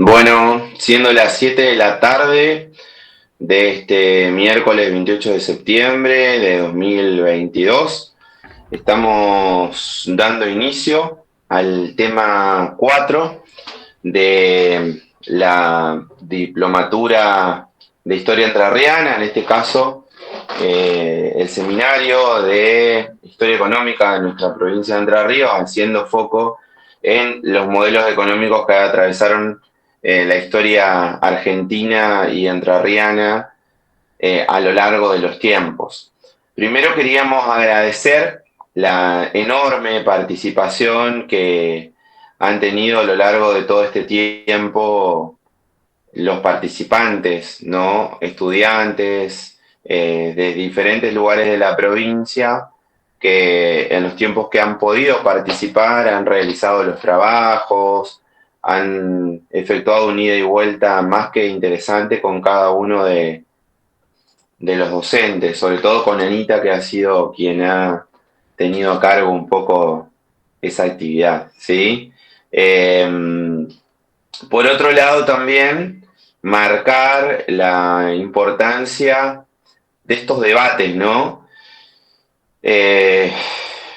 Bueno, siendo las 7 de la tarde de este miércoles 28 de septiembre de 2022, estamos dando inicio al tema 4 de la diplomatura de Historia Entrerriana, en este caso el seminario de Historia Económica de nuestra provincia de Entre Ríos, haciendo foco en los modelos económicos que atravesaron la historia argentina y entrerriana a lo largo de los tiempos. Primero queríamos agradecer la enorme participación que han tenido a lo largo de todo este tiempo los participantes, ¿no? Estudiantes de diferentes lugares de la provincia que en los tiempos que han podido participar han realizado los trabajos, han efectuado un ida y vuelta más que interesante con cada uno de los docentes, sobre todo con Anita, que ha sido quien ha tenido a cargo un poco esa actividad, ¿sí? Por otro lado, también marcar la importancia de estos debates, ¿no? Eh,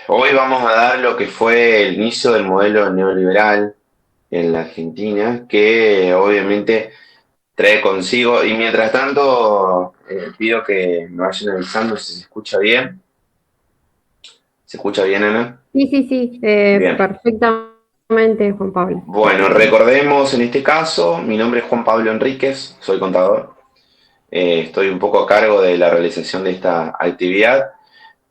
Hoy vamos a dar lo que fue el inicio del modelo neoliberal en la Argentina, que obviamente trae consigo, y mientras tanto pido que me vayan avisando si se escucha bien. ¿Se escucha bien, Ana? Sí, sí, sí, Bien. perfectamente, Juan Pablo. Bueno, recordemos en este caso, mi nombre es Juan Pablo Enríquez, soy contador. Estoy un poco a cargo de la realización de esta actividad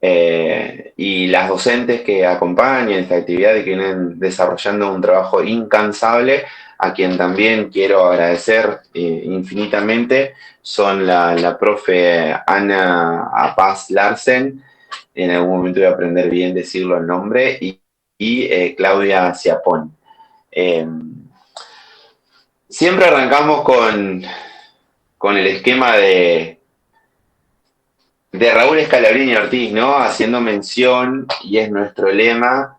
y las docentes que acompañan esta actividad y que vienen desarrollando un trabajo incansable, a quien también quiero agradecer infinitamente, son la profe Ana Paz Larsen, en algún momento voy a aprender bien decirlo el nombre, y Claudia Ciapón. Eh, Siempre arrancamos con el esquema de Raúl Scalabrini Ortiz, ¿no? Haciendo mención, y es nuestro lema,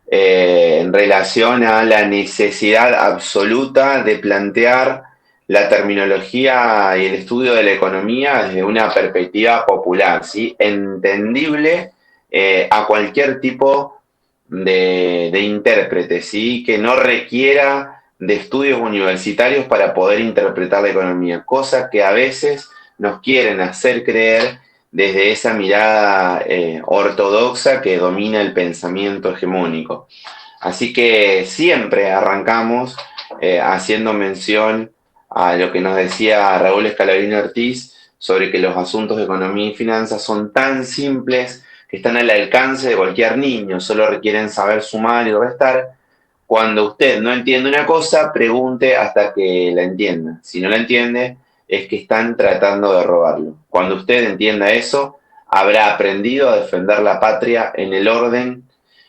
en relación a la necesidad absoluta de plantear la terminología y el estudio de la economía desde una perspectiva popular, ¿sí? Entendible a cualquier tipo de intérprete, ¿sí? Que no requiera de estudios universitarios para poder interpretar la economía, cosa que a veces nos quieren hacer creer desde esa mirada ortodoxa que domina el pensamiento hegemónico. Así que siempre arrancamos haciendo mención a lo que nos decía Raúl Escalabrini Ortiz sobre que los asuntos de economía y finanzas son tan simples que están al alcance de cualquier niño, solo requieren saber sumar y restar. Cuando usted no entiende una cosa, pregunte hasta que la entienda. Si no la entiende, es que están tratando de robarlo. Cuando usted entienda eso, habrá aprendido a defender la patria en el orden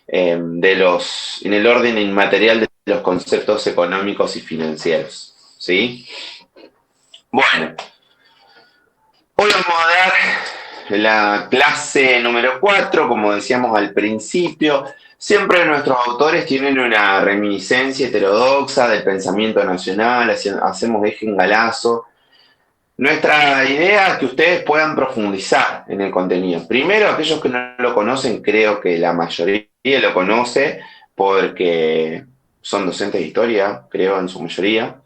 en el orden inmaterial de los conceptos económicos y financieros. ¿Sí? Bueno, hoy vamos a dar la clase número 4, como decíamos al principio. Siempre nuestros autores tienen una reminiscencia heterodoxa del pensamiento nacional, hacemos eje en galazo. Nuestra idea es que ustedes puedan profundizar en el contenido. Primero, aquellos que no lo conocen, creo que la mayoría lo conoce porque son docentes de historia, creo en su mayoría.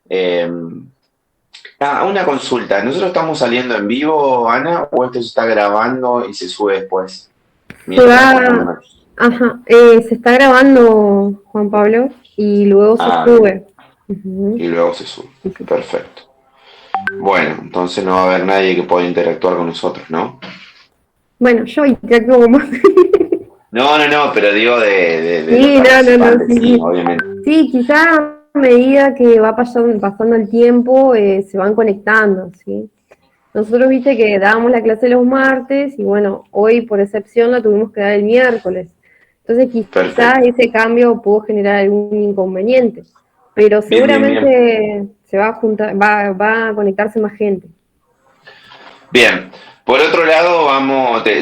Eh, una consulta, ¿nosotros estamos saliendo en vivo, Ana, o esto se está grabando y se sube después, Se mientras va, respondemos? ajá, se está grabando, Juan Pablo, y luego se Ah, bien, sube. Ujú, y luego se sube. sí, sí. Perfecto. Bueno, entonces no va a haber nadie que pueda interactuar con nosotros, ¿no? Bueno, yo interactúo más. No, no, no, pero digo de los Sí, no, no, no, participantes, sí, sí, sí. obviamente. Sí, quizá a medida que va pasando el tiempo, se van conectando, ¿sí? Nosotros, viste, que dábamos la clase los martes y bueno, hoy por excepción la tuvimos que dar el miércoles. Entonces quizás Perfecto. ese cambio pudo generar algún inconveniente, pero Bien, bien, bien. seguramente se va a juntar, va a conectarse más gente. Bien. Por otro lado,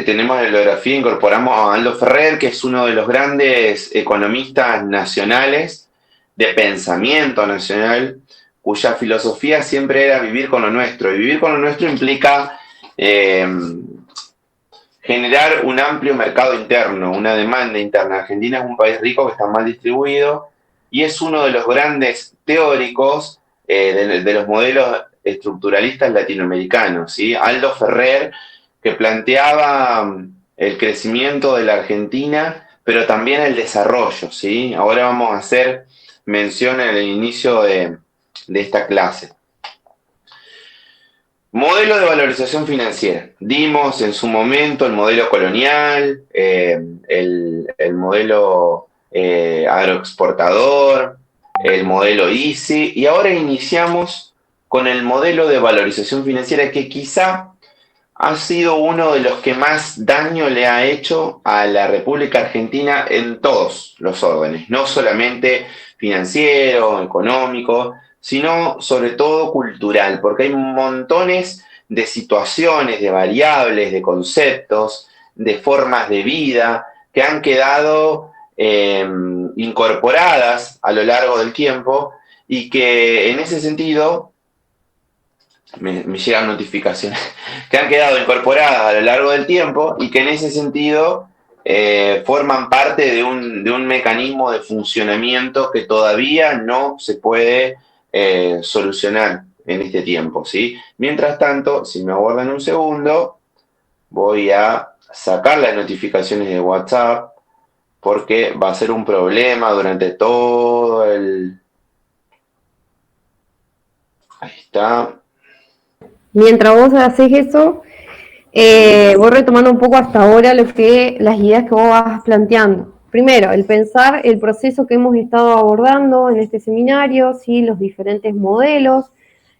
tenemos la bibliografía, incorporamos a Aldo Ferrer, que es uno de los grandes economistas nacionales, de pensamiento nacional, cuya filosofía siempre era vivir con lo nuestro. Y vivir con lo nuestro implica generar un amplio mercado interno, una demanda interna. Argentina es un país rico que está mal distribuido y es uno de los grandes teóricos de los modelos estructuralistas latinoamericanos, ¿sí? Aldo Ferrer, que planteaba el crecimiento de la Argentina, pero también el desarrollo, ¿sí? Ahora vamos a hacer mención en el inicio de esta clase. Modelo de valorización financiera. Dimos en su momento el modelo colonial, el modelo agroexportador, el modelo ICI, y ahora iniciamos con el modelo de valorización financiera que quizá ha sido uno de los que más daño le ha hecho a la República Argentina en todos los órdenes, no solamente financiero, económico, sino sobre todo cultural, porque hay montones de situaciones, de variables, de conceptos, de formas de vida que han quedado incorporadas a lo largo del tiempo y que en ese sentido me llegan notificaciones que han quedado incorporadas a lo largo del tiempo y que en ese sentido forman parte de un mecanismo de funcionamiento que todavía no se puede solucionar en este tiempo, ¿sí? Mientras tanto, si me aguardan un segundo, voy a sacar las notificaciones de WhatsApp porque va a ser un problema durante todo el... Ahí está. Mientras vos haces eso, voy retomando un poco hasta ahora las ideas que vos vas planteando. Primero, el pensar el proceso que hemos estado abordando en este seminario, ¿sí? Los diferentes modelos.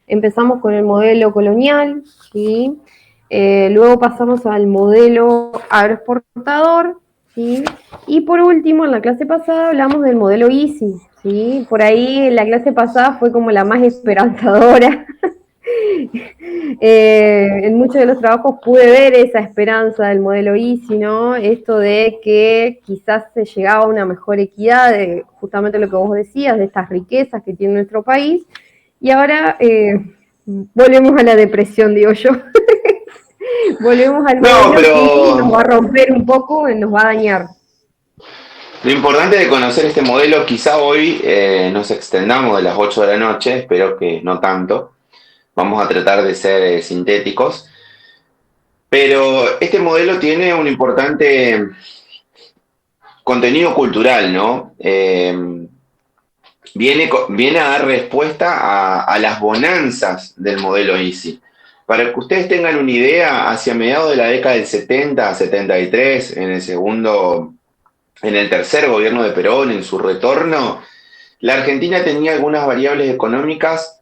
Empezamos con el modelo colonial, ¿sí? Luego pasamos al modelo agroexportador, ¿sí? Y por último, en la clase pasada hablamos del modelo ICI, ¿sí? Por ahí la clase pasada fue como la más esperanzadora. En muchos de los trabajos pude ver esa esperanza del modelo ICI, ¿no? Esto de que quizás se llegaba a una mejor equidad, de justamente lo que vos decías, de estas riquezas que tiene nuestro país, y ahora volvemos a la depresión, digo yo. Volvemos al No, modelo que nos va a pero romper un poco, nos va a dañar. lo importante de conocer este modelo, quizá hoy nos extendamos de las 8 de la noche, espero que no tanto, vamos a tratar de ser sintéticos, pero este modelo tiene un importante contenido cultural, ¿no? Viene a dar respuesta a las bonanzas del modelo ICI. Para que ustedes tengan una idea, hacia mediados de la década del 70, 73, en el tercer gobierno de Perón, en su retorno, la Argentina tenía algunas variables económicas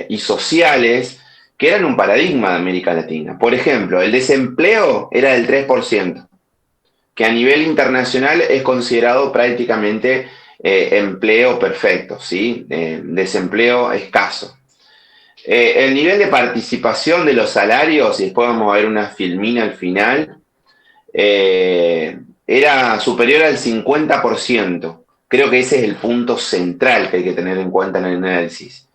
y sociales que eran un paradigma de América Latina. Por ejemplo, el desempleo era del 3%, que a nivel internacional es considerado prácticamente empleo perfecto, ¿sí? Desempleo escaso. El nivel de participación de los salarios, y después vamos a ver una filmina al final, era superior al 50%. Creo que ese es el punto central que hay que tener en cuenta en el análisis.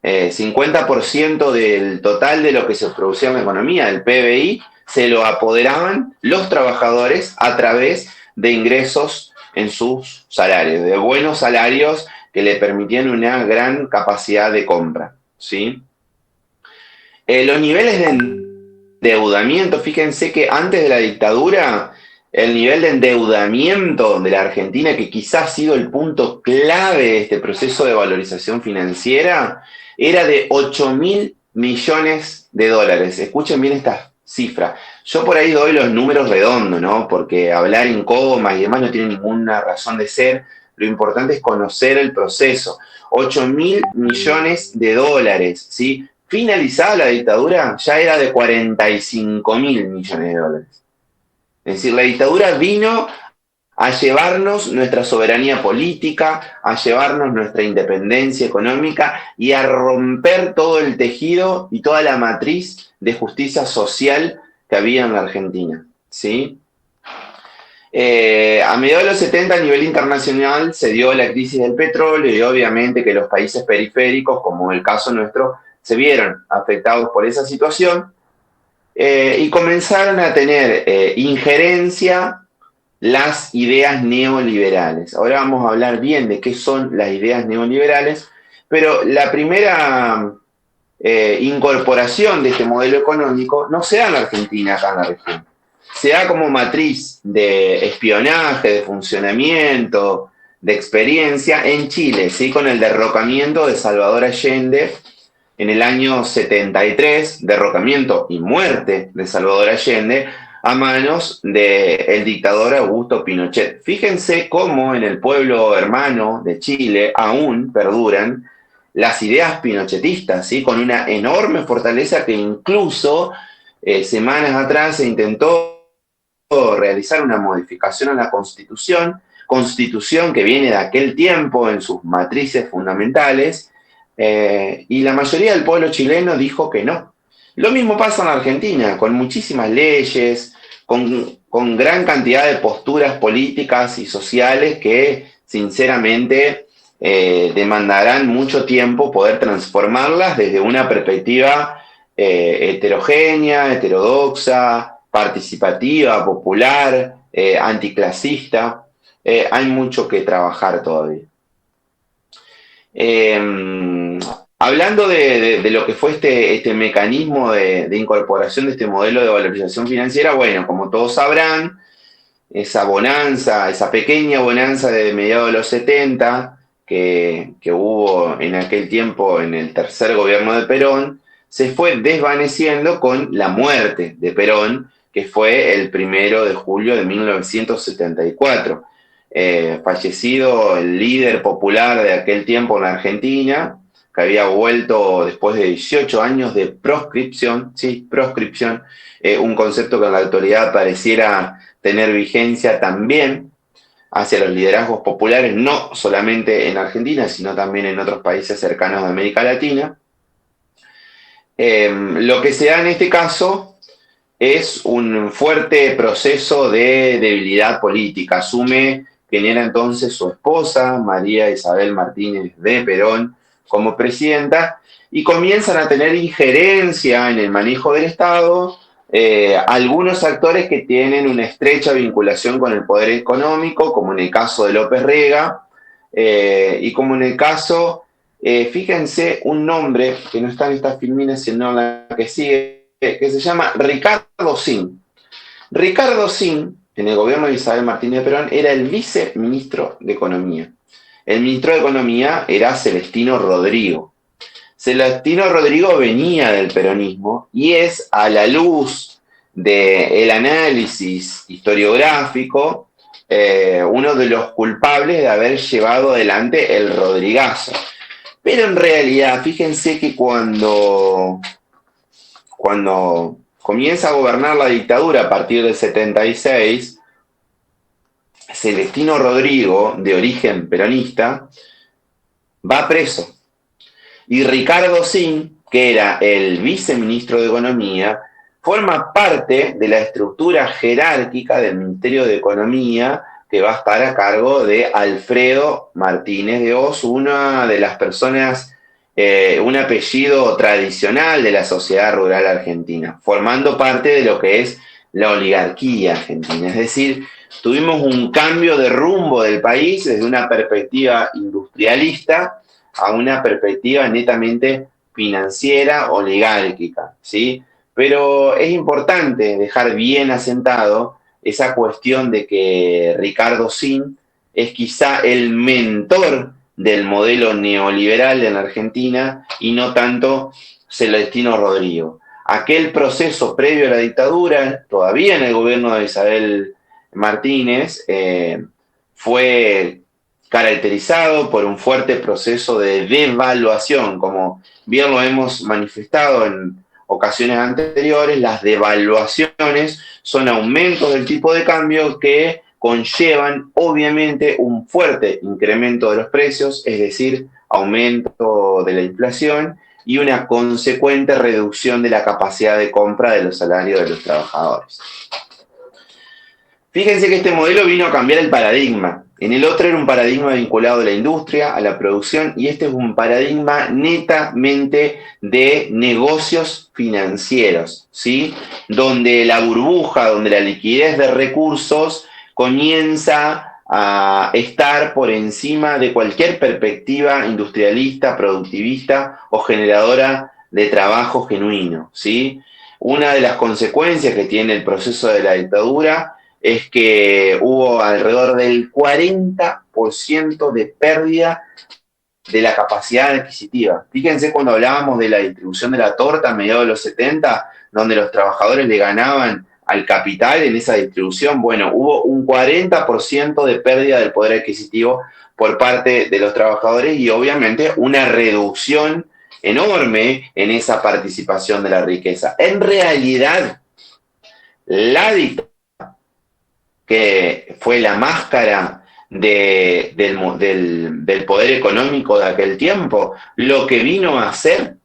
50% del total de lo que se producía en la economía, del PBI, se lo apoderaban los trabajadores a través de ingresos en sus salarios, de buenos salarios que le permitían una gran capacidad de compra, ¿sí? Los niveles de endeudamiento, fíjense que antes de la dictadura, el nivel de endeudamiento de la Argentina, que quizás ha sido el punto clave de este proceso de valorización financiera, era de 8.000 millones de dólares. Escuchen bien esta cifra. Yo por ahí doy los números redondos, ¿no? Porque hablar en comas y demás no tiene ninguna razón de ser. Lo importante es conocer el proceso. 8.000 millones de dólares, ¿sí? Finalizada la dictadura, ya era de 45.000 millones de dólares. Es decir, la dictadura vino a llevarnos nuestra soberanía política, a llevarnos nuestra independencia económica y a romper todo el tejido y toda la matriz de justicia social que había en la Argentina, ¿sí? A mediados de los 70 a nivel internacional se dio la crisis del petróleo y obviamente que los países periféricos, como el caso nuestro, se vieron afectados por esa situación y comenzaron a tener injerencia las ideas neoliberales. Ahora vamos a hablar bien de qué son las ideas neoliberales, pero la primera incorporación de este modelo económico no se da en Argentina, acá en la región. Se da como matriz de espionaje, de funcionamiento, de experiencia en Chile, ¿sí? Con el derrocamiento de Salvador Allende en el año 73, derrocamiento y muerte de Salvador Allende a manos del dictador Augusto Pinochet. Fíjense cómo en el pueblo hermano de Chile aún perduran las ideas pinochetistas, ¿sí? Con una enorme fortaleza que incluso semanas atrás se intentó realizar una modificación a la constitución que viene de aquel tiempo en sus matrices fundamentales, y la mayoría del pueblo chileno dijo que no. Lo mismo pasa en la Argentina, con muchísimas leyes, con gran cantidad de posturas políticas y sociales que sinceramente demandarán mucho tiempo poder transformarlas desde una perspectiva heterogénea, heterodoxa, participativa, popular, anticlasista. Hay mucho que trabajar todavía. Hablando de lo que fue este mecanismo de incorporación de este modelo de valorización financiera, bueno, como todos sabrán, esa bonanza, esa pequeña bonanza de mediados de los 70 que hubo en aquel tiempo en el tercer gobierno de Perón, se fue desvaneciendo con la muerte de Perón, que fue el 1 de julio de 1974. Fallecido el líder popular de aquel tiempo en la Argentina, que había vuelto después de 18 años de proscripción, sí, proscripción, un concepto que en la actualidad pareciera tener vigencia también hacia los liderazgos populares, no solamente en Argentina, sino también en otros países cercanos de América Latina. Lo que se da en este caso es un fuerte proceso de debilidad política. Asume quien era entonces su esposa, María Isabel Martínez de Perón, como presidenta, y comienzan a tener injerencia en el manejo del Estado algunos actores que tienen una estrecha vinculación con el poder económico, como en el caso de López Rega, y como en el caso, fíjense, un nombre que no está en esta filmina, sino en la que sigue, que se llama Ricardo Sin. Ricardo Sin, en el gobierno de Isabel Martínez de Perón, era el viceministro de Economía. El ministro de Economía era Celestino Rodrigo. Celestino Rodrigo venía del peronismo y es a la luz del análisis historiográfico uno de los culpables de haber llevado adelante el Rodrigazo. Pero en realidad, fíjense que cuando comienza a gobernar la dictadura a partir del 76, Celestino Rodrigo, de origen peronista, va preso. Y Ricardo Sin, que era el viceministro de Economía, forma parte de la estructura jerárquica del Ministerio de Economía que va a estar a cargo de Alfredo Martínez de Hoz, una de las personas, un apellido tradicional de la sociedad rural argentina, formando parte de lo que es la oligarquía argentina. Es decir, tuvimos un cambio de rumbo del país desde una perspectiva industrialista a una perspectiva netamente financiera, oligárquica, ¿sí? Pero es importante dejar bien asentado esa cuestión de que Ricardo Sin es quizá el mentor del modelo neoliberal en la Argentina y no tanto Celestino Rodrigo. Aquel proceso previo a la dictadura, todavía en el gobierno de Isabel Martínez, fue caracterizado por un fuerte proceso de devaluación, como bien lo hemos manifestado en ocasiones anteriores. Las devaluaciones son aumentos del tipo de cambio que conllevan obviamente un fuerte incremento de los precios, es decir, aumento de la inflación y una consecuente reducción de la capacidad de compra de los salarios de los trabajadores. Fíjense que este modelo vino a cambiar el paradigma. En el otro era un paradigma vinculado a la industria, a la producción, y este es un paradigma netamente de negocios financieros, ¿sí? Donde la burbuja, donde la liquidez de recursos comienza a estar por encima de cualquier perspectiva industrialista, productivista o generadora de trabajo genuino, ¿sí? Una de las consecuencias que tiene el proceso de la dictadura es que hubo alrededor del 40% de pérdida de la capacidad adquisitiva. Fíjense cuando hablábamos de la distribución de la torta a mediados de los 70, donde los trabajadores le ganaban al capital en esa distribución, bueno, hubo un 40% de pérdida del poder adquisitivo por parte de los trabajadores y obviamente una reducción enorme en esa participación de la riqueza. En realidad, la dictadura, que fue la máscara del poder económico de aquel tiempo, lo que vino a hacer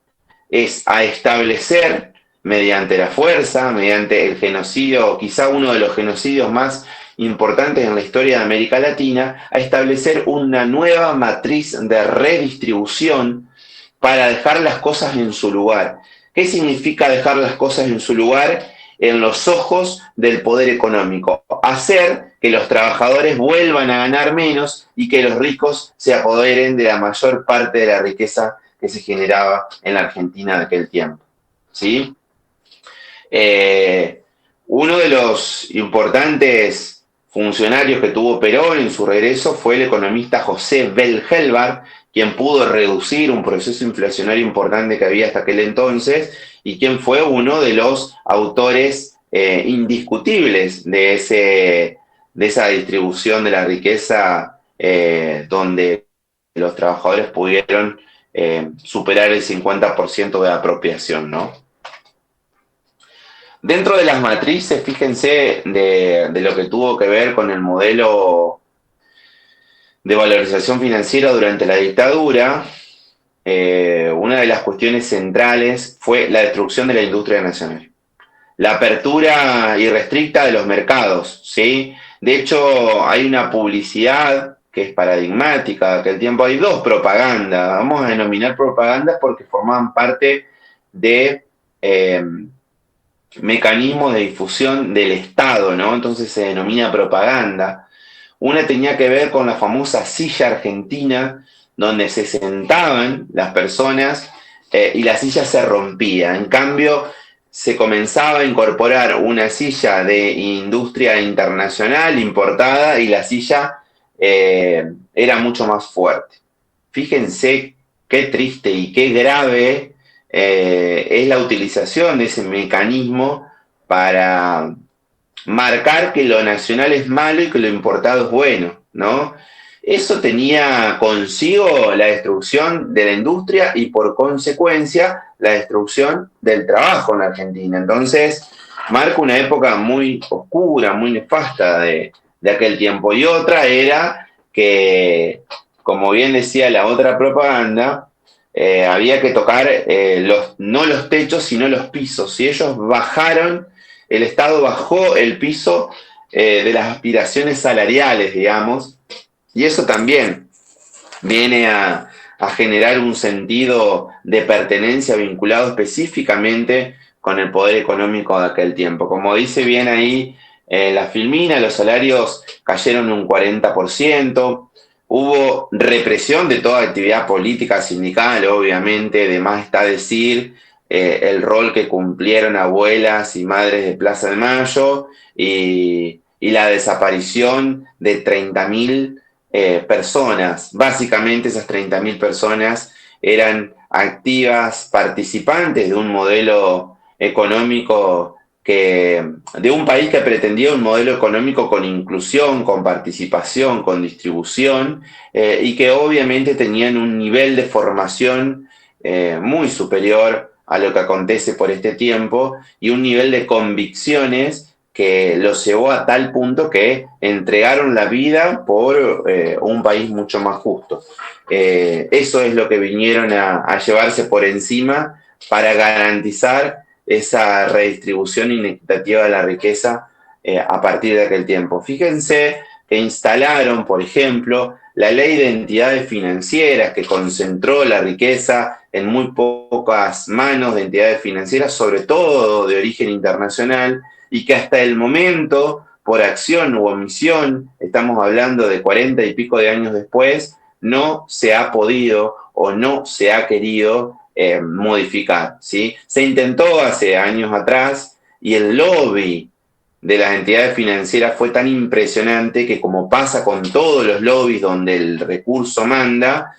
es a establecer mediante la fuerza, mediante el genocidio, quizá uno de los genocidios más importantes en la historia de América Latina, a establecer una nueva matriz de redistribución para dejar las cosas en su lugar. ¿Qué significa dejar las cosas en su lugar? En los ojos del poder económico. Hacer que los trabajadores vuelvan a ganar menos y que los ricos se apoderen de la mayor parte de la riqueza que se generaba en la Argentina de aquel tiempo. ¿Sí? Uno de los importantes funcionarios que tuvo Perón en su regreso fue el economista José Bell Helbar, quien pudo reducir un proceso inflacionario importante que había hasta aquel entonces y quien fue uno de los autores indiscutibles de esa distribución de la riqueza donde los trabajadores pudieron superar el 50% de apropiación, ¿no? Dentro de las matrices, fíjense de lo que tuvo que ver con el modelo de valorización financiera durante la dictadura, una de las cuestiones centrales fue la destrucción de la industria nacional. La apertura irrestricta de los mercados, ¿sí? De hecho, hay una publicidad que es paradigmática de aquel tiempo. Hay dos propagandas, vamos a denominar propagandas porque formaban parte de mecanismos de difusión del Estado, ¿no? Entonces se denomina propaganda. Una tenía que ver con la famosa silla argentina, donde se sentaban las personas y la silla se rompía. En cambio, se comenzaba a incorporar una silla de industria internacional importada y la silla era mucho más fuerte. Fíjense qué triste y qué grave es la utilización de ese mecanismo para marcar que lo nacional es malo y que lo importado es bueno, ¿no? Eso tenía consigo la destrucción de la industria y por consecuencia la destrucción del trabajo en Argentina. Entonces, marca una época muy oscura, muy nefasta de aquel tiempo. Y otra era que, como bien decía la otra propaganda, había que tocar no los techos, sino los pisos. Y ellos bajaron, el Estado bajó el piso de las aspiraciones salariales, digamos, y eso también viene a generar un sentido de pertenencia vinculado específicamente con el poder económico de aquel tiempo. Como dice bien ahí la filmina, los salarios cayeron un 40%, hubo represión de toda actividad política sindical, obviamente, de más está decir el rol que cumplieron abuelas y madres de Plaza de Mayo y la desaparición de 30.000 personas. Básicamente esas 30.000 personas eran activas participantes de un modelo económico de un país que pretendía un modelo económico con inclusión, con participación, con distribución, y que obviamente tenían un nivel de formación muy superior a lo que acontece por este tiempo y un nivel de convicciones que los llevó a tal punto que entregaron la vida por un país mucho más justo. Eso es lo que vinieron a llevarse por encima para garantizar esa redistribución inequitativa de la riqueza a partir de aquel tiempo. Fíjense que instalaron, por ejemplo, la ley de entidades financieras que concentró la riqueza en muy pocas manos de entidades financieras, sobre todo de origen internacional, y que hasta el momento, por acción u omisión, estamos hablando de 40 y pico de años después, no se ha podido o no se ha querido modificar, ¿sí? Se intentó hace años atrás y el lobby de las entidades financieras fue tan impresionante que, como pasa con todos los lobbies donde el recurso manda,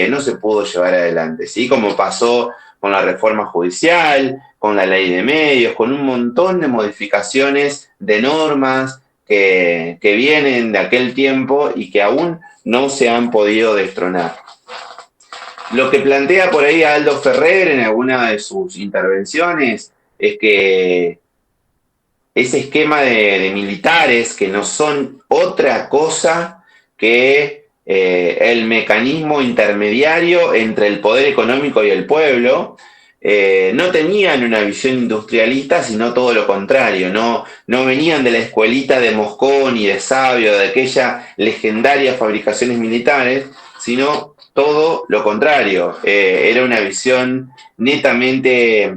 no se pudo llevar adelante, ¿sí? Como pasó con la reforma judicial, con la ley de medios, con un montón de modificaciones de normas que vienen de aquel tiempo y que aún no se han podido destronar. Lo que plantea por ahí Aldo Ferrer en alguna de sus intervenciones es que ese esquema de militares que no son otra cosa que el mecanismo intermediario entre el poder económico y el pueblo, no tenían una visión industrialista, sino todo lo contrario, no venían de la escuelita de Moscón y de Sabio, de aquella legendaria fabricaciones militares, sino todo lo contrario. Era una visión netamente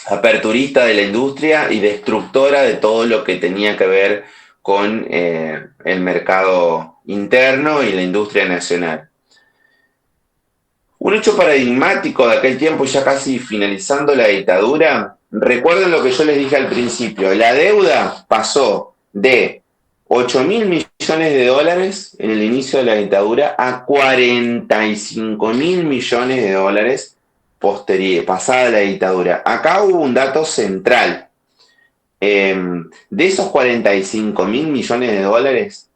aperturista de la industria y destructora de todo lo que tenía que ver con el mercado interno y la industria nacional. Un hecho paradigmático de aquel tiempo, ya casi finalizando la dictadura, recuerden lo que yo les dije al principio, la deuda pasó de 8.000 millones de dólares en el inicio de la dictadura a 45.000 millones de dólares pasada la dictadura. Acá hubo un dato central. De esos 45.000 millones de dólares,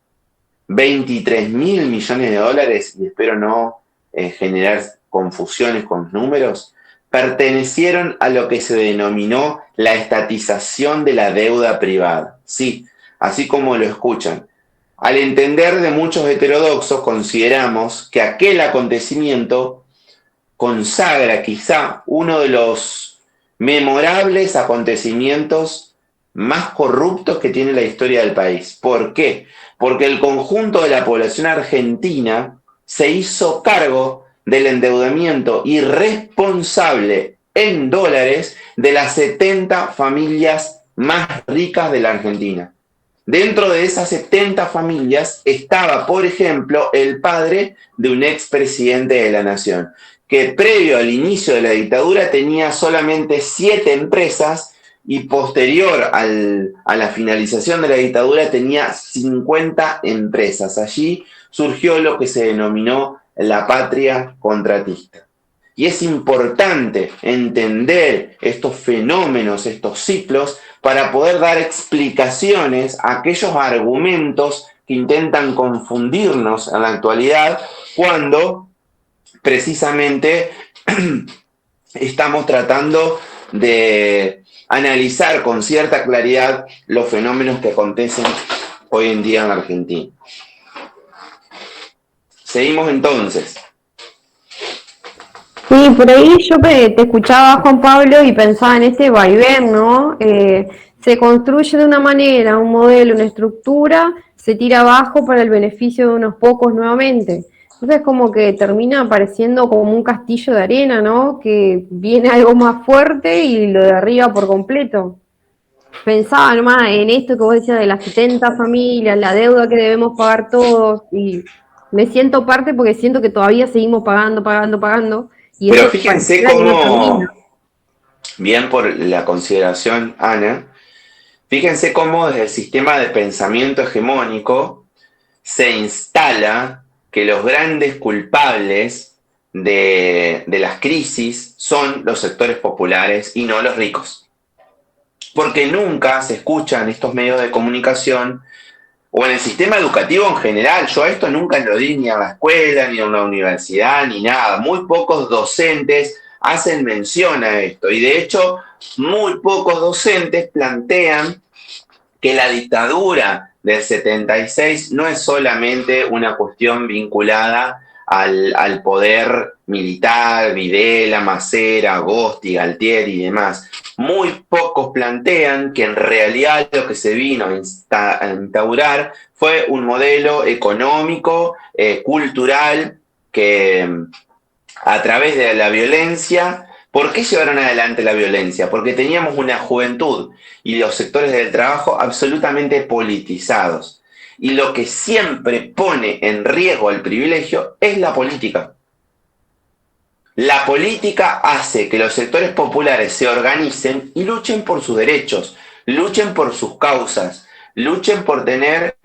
23.000 millones de dólares, y espero no generar confusiones con los números, pertenecieron a lo que se denominó la estatización de la deuda privada. Sí, así como lo escuchan. Al entender de muchos heterodoxos, consideramos que aquel acontecimiento consagra quizá uno de los memorables acontecimientos más corruptos que tiene la historia del país. ¿Por qué? Porque el conjunto de la población argentina se hizo cargo del endeudamiento irresponsable en dólares de las 70 familias más ricas de la Argentina. Dentro de esas 70 familias estaba, por ejemplo, el padre de un expresidente de la Nación, que previo al inicio de la dictadura tenía solamente 7 empresas y posterior a la finalización de la dictadura tenía 50 empresas. Allí surgió lo que se denominó la patria contratista. Y es importante entender estos fenómenos, estos ciclos, para poder dar explicaciones a aquellos argumentos que intentan confundirnos en la actualidad cuando precisamente estamos tratando de analizar con cierta claridad los fenómenos que acontecen hoy en día en la Argentina. Seguimos entonces. Sí, por ahí yo te escuchaba, Juan Pablo, y pensaba en este vaivén, ¿no? Se construye de una manera, un modelo, una estructura, se tira abajo para el beneficio de unos pocos nuevamente. Entonces como que termina apareciendo como un castillo de arena, ¿no? Que viene algo más fuerte y lo derriba por completo. Pensaba nomás en esto que vos decías de las 70 familias, la deuda que debemos pagar todos, y me siento parte porque siento que todavía seguimos pagando, y Pero esto fíjense pareciera que no termina. cómo, bien por la consideración, Ana, fíjense cómo desde el sistema de pensamiento hegemónico se instala que los grandes culpables de las crisis son los sectores populares y no los ricos. Porque nunca se escuchan estos medios de comunicación o en el sistema educativo en general. Yo esto nunca lo di ni a la escuela, ni a una universidad, ni nada. Muy pocos docentes hacen mención a esto. Y de hecho, muy pocos docentes plantean que la dictadura del 76 no es solamente una cuestión vinculada al poder Militar, Videla, Macera, Agosti, Galtieri y demás. Muy pocos plantean que en realidad lo que se vino a instaurar fue un modelo económico, cultural, que a través de la violencia. ¿Por qué llevaron adelante la violencia? Porque teníamos una juventud y los sectores del trabajo absolutamente politizados. Y lo que siempre pone en riesgo el privilegio es la política. La política hace que los sectores populares se organicen y luchen por sus derechos, luchen por sus causas, luchen por tener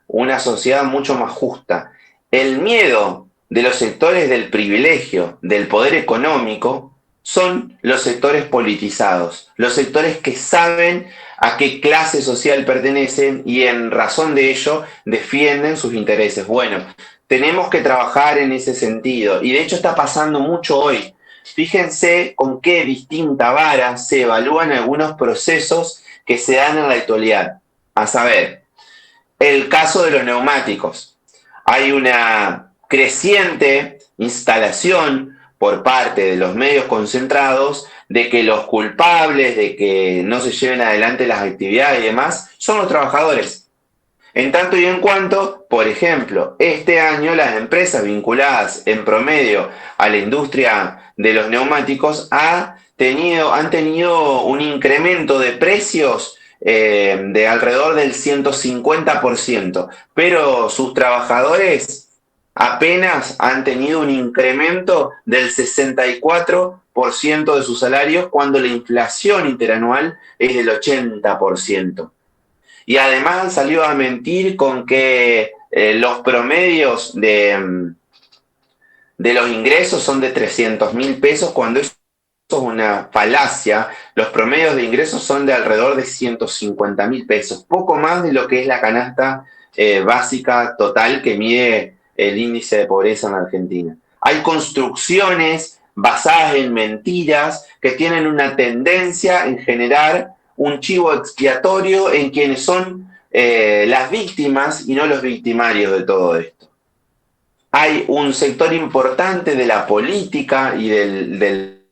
una sociedad mucho más justa. El miedo de los sectores del privilegio, del poder económico, son los sectores politizados, los sectores que saben a qué clase social pertenecen y en razón de ello defienden sus intereses. Bueno, tenemos que trabajar en ese sentido y de hecho está pasando mucho hoy. Fíjense con qué distinta vara se evalúan algunos procesos que se dan en la actualidad. A saber, el caso de los neumáticos. Hay una creciente instalación por parte de los medios concentrados de que los culpables de que no se lleven adelante las actividades y demás son los trabajadores. En tanto y en cuanto, por ejemplo, este año las empresas vinculadas en promedio a la industria de los neumáticos han tenido un incremento de precios de alrededor del 150%, pero sus trabajadores apenas han tenido un incremento del 64% de sus salarios cuando la inflación interanual es del 80%. Y además han salido a mentir con que los promedios de los ingresos son de 300.000 pesos, cuando eso es una falacia. Los promedios de ingresos son de alrededor de 150.000 pesos, poco más de lo que es la canasta básica total que mide el índice de pobreza en Argentina. Hay construcciones basadas en mentiras que tienen una tendencia en generar un chivo expiatorio en quienes son las víctimas y no los victimarios de todo esto. Hay un sector importante de la política y de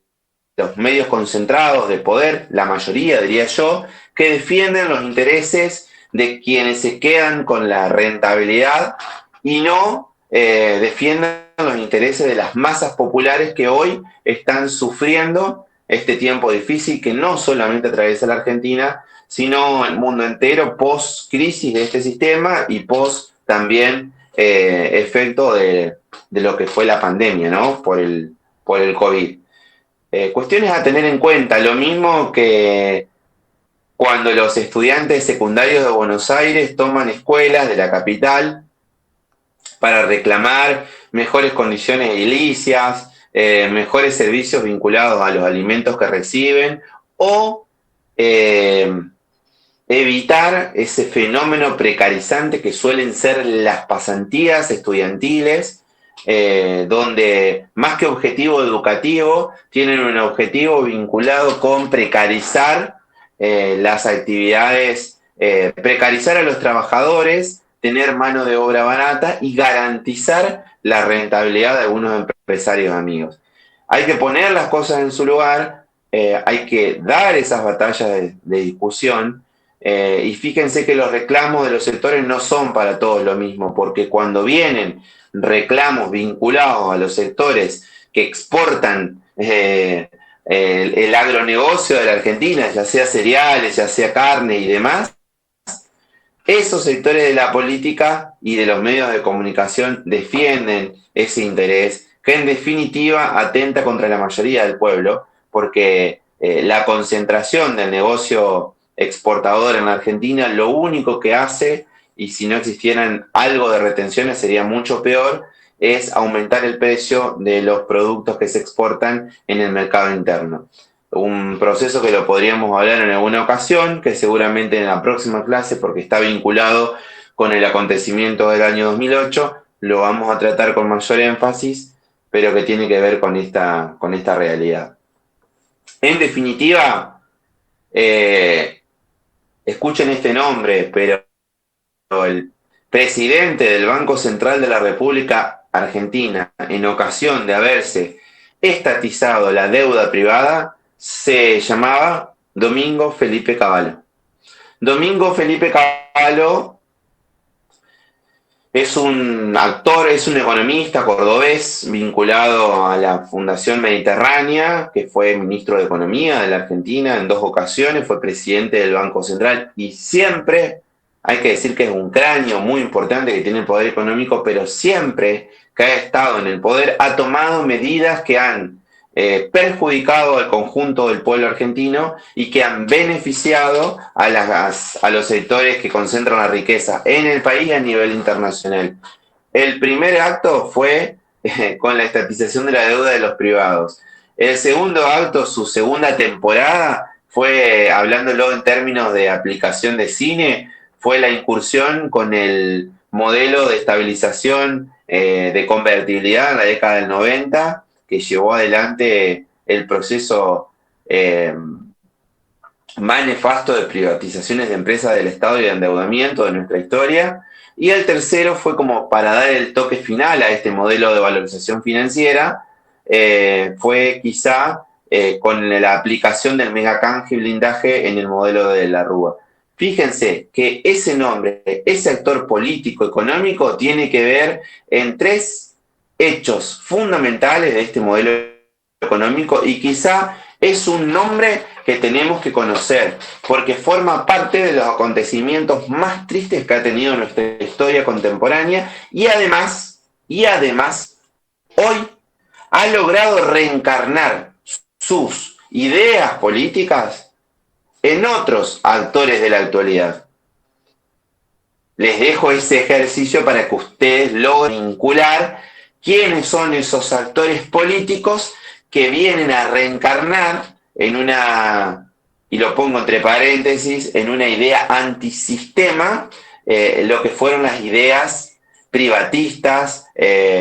los medios concentrados de poder, la mayoría diría yo, que defienden los intereses de quienes se quedan con la rentabilidad y no defienden los intereses de las masas populares que hoy están sufriendo este tiempo difícil que no solamente atraviesa la Argentina, sino el mundo entero, post-crisis de este sistema y post también efecto de lo que fue la pandemia, ¿no? Por el COVID. Cuestiones a tener en cuenta, lo mismo que cuando los estudiantes secundarios de Buenos Aires toman escuelas de la capital para reclamar mejores condiciones edilicias, mejores servicios vinculados a los alimentos que reciben o evitar ese fenómeno precarizante que suelen ser las pasantías estudiantiles, donde más que objetivo educativo tienen un objetivo vinculado con precarizar las actividades, precarizar a los trabajadores, tener mano de obra barata y garantizar la rentabilidad de algunos empresarios amigos. Hay que poner las cosas en su lugar, hay que dar esas batallas de discusión, y fíjense que los reclamos de los sectores no son para todos lo mismo, porque cuando vienen reclamos vinculados a los sectores que exportan el agronegocio de la Argentina, ya sea cereales, ya sea carne y demás, esos sectores de la política y de los medios de comunicación defienden ese interés, que en definitiva atenta contra la mayoría del pueblo, porque la concentración del negocio exportador en la Argentina lo único que hace, y si no existieran algo de retenciones sería mucho peor, es aumentar el precio de los productos que se exportan en el mercado interno. Un proceso que lo podríamos hablar en alguna ocasión, que seguramente en la próxima clase, porque está vinculado con el acontecimiento del año 2008, lo vamos a tratar con mayor énfasis, pero que tiene que ver con esta realidad. En definitiva, escuchen este nombre, pero el presidente del Banco Central de la República Argentina, en ocasión de haberse estatizado la deuda privada se llamaba Domingo Felipe Cavallo. Domingo Felipe Cavallo es un actor, es un economista cordobés vinculado a la Fundación Mediterránea, que fue ministro de Economía de la Argentina en 2 ocasiones, fue presidente del Banco Central y siempre, hay que decir que es un cráneo muy importante que tiene el poder económico, pero siempre que ha estado en el poder ha tomado medidas que han perjudicado al conjunto del pueblo argentino y que han beneficiado a los sectores que concentran la riqueza en el país y a nivel internacional. El primer acto fue con la estatización de la deuda de los privados. El segundo acto, su segunda temporada, fue, hablándolo en términos de aplicación de cine, fue la incursión con el modelo de estabilización de convertibilidad en la década del 90, que llevó adelante el proceso más nefasto de privatizaciones de empresas del Estado y de endeudamiento de nuestra historia. Y el tercero fue como para dar el toque final a este modelo de valorización financiera, fue quizá con la aplicación del megacanje y blindaje en el modelo de la Rúa. Fíjense que ese nombre, ese actor político económico, tiene que ver en 3 hechos fundamentales de este modelo económico y quizá es un nombre que tenemos que conocer porque forma parte de los acontecimientos más tristes que ha tenido nuestra historia contemporánea y además hoy ha logrado reencarnar sus ideas políticas en otros actores de la actualidad. Les dejo ese ejercicio para que ustedes logren vincular quiénes son esos actores políticos que vienen a reencarnar en una, y lo pongo entre paréntesis, en una idea antisistema, lo que fueron las ideas privatistas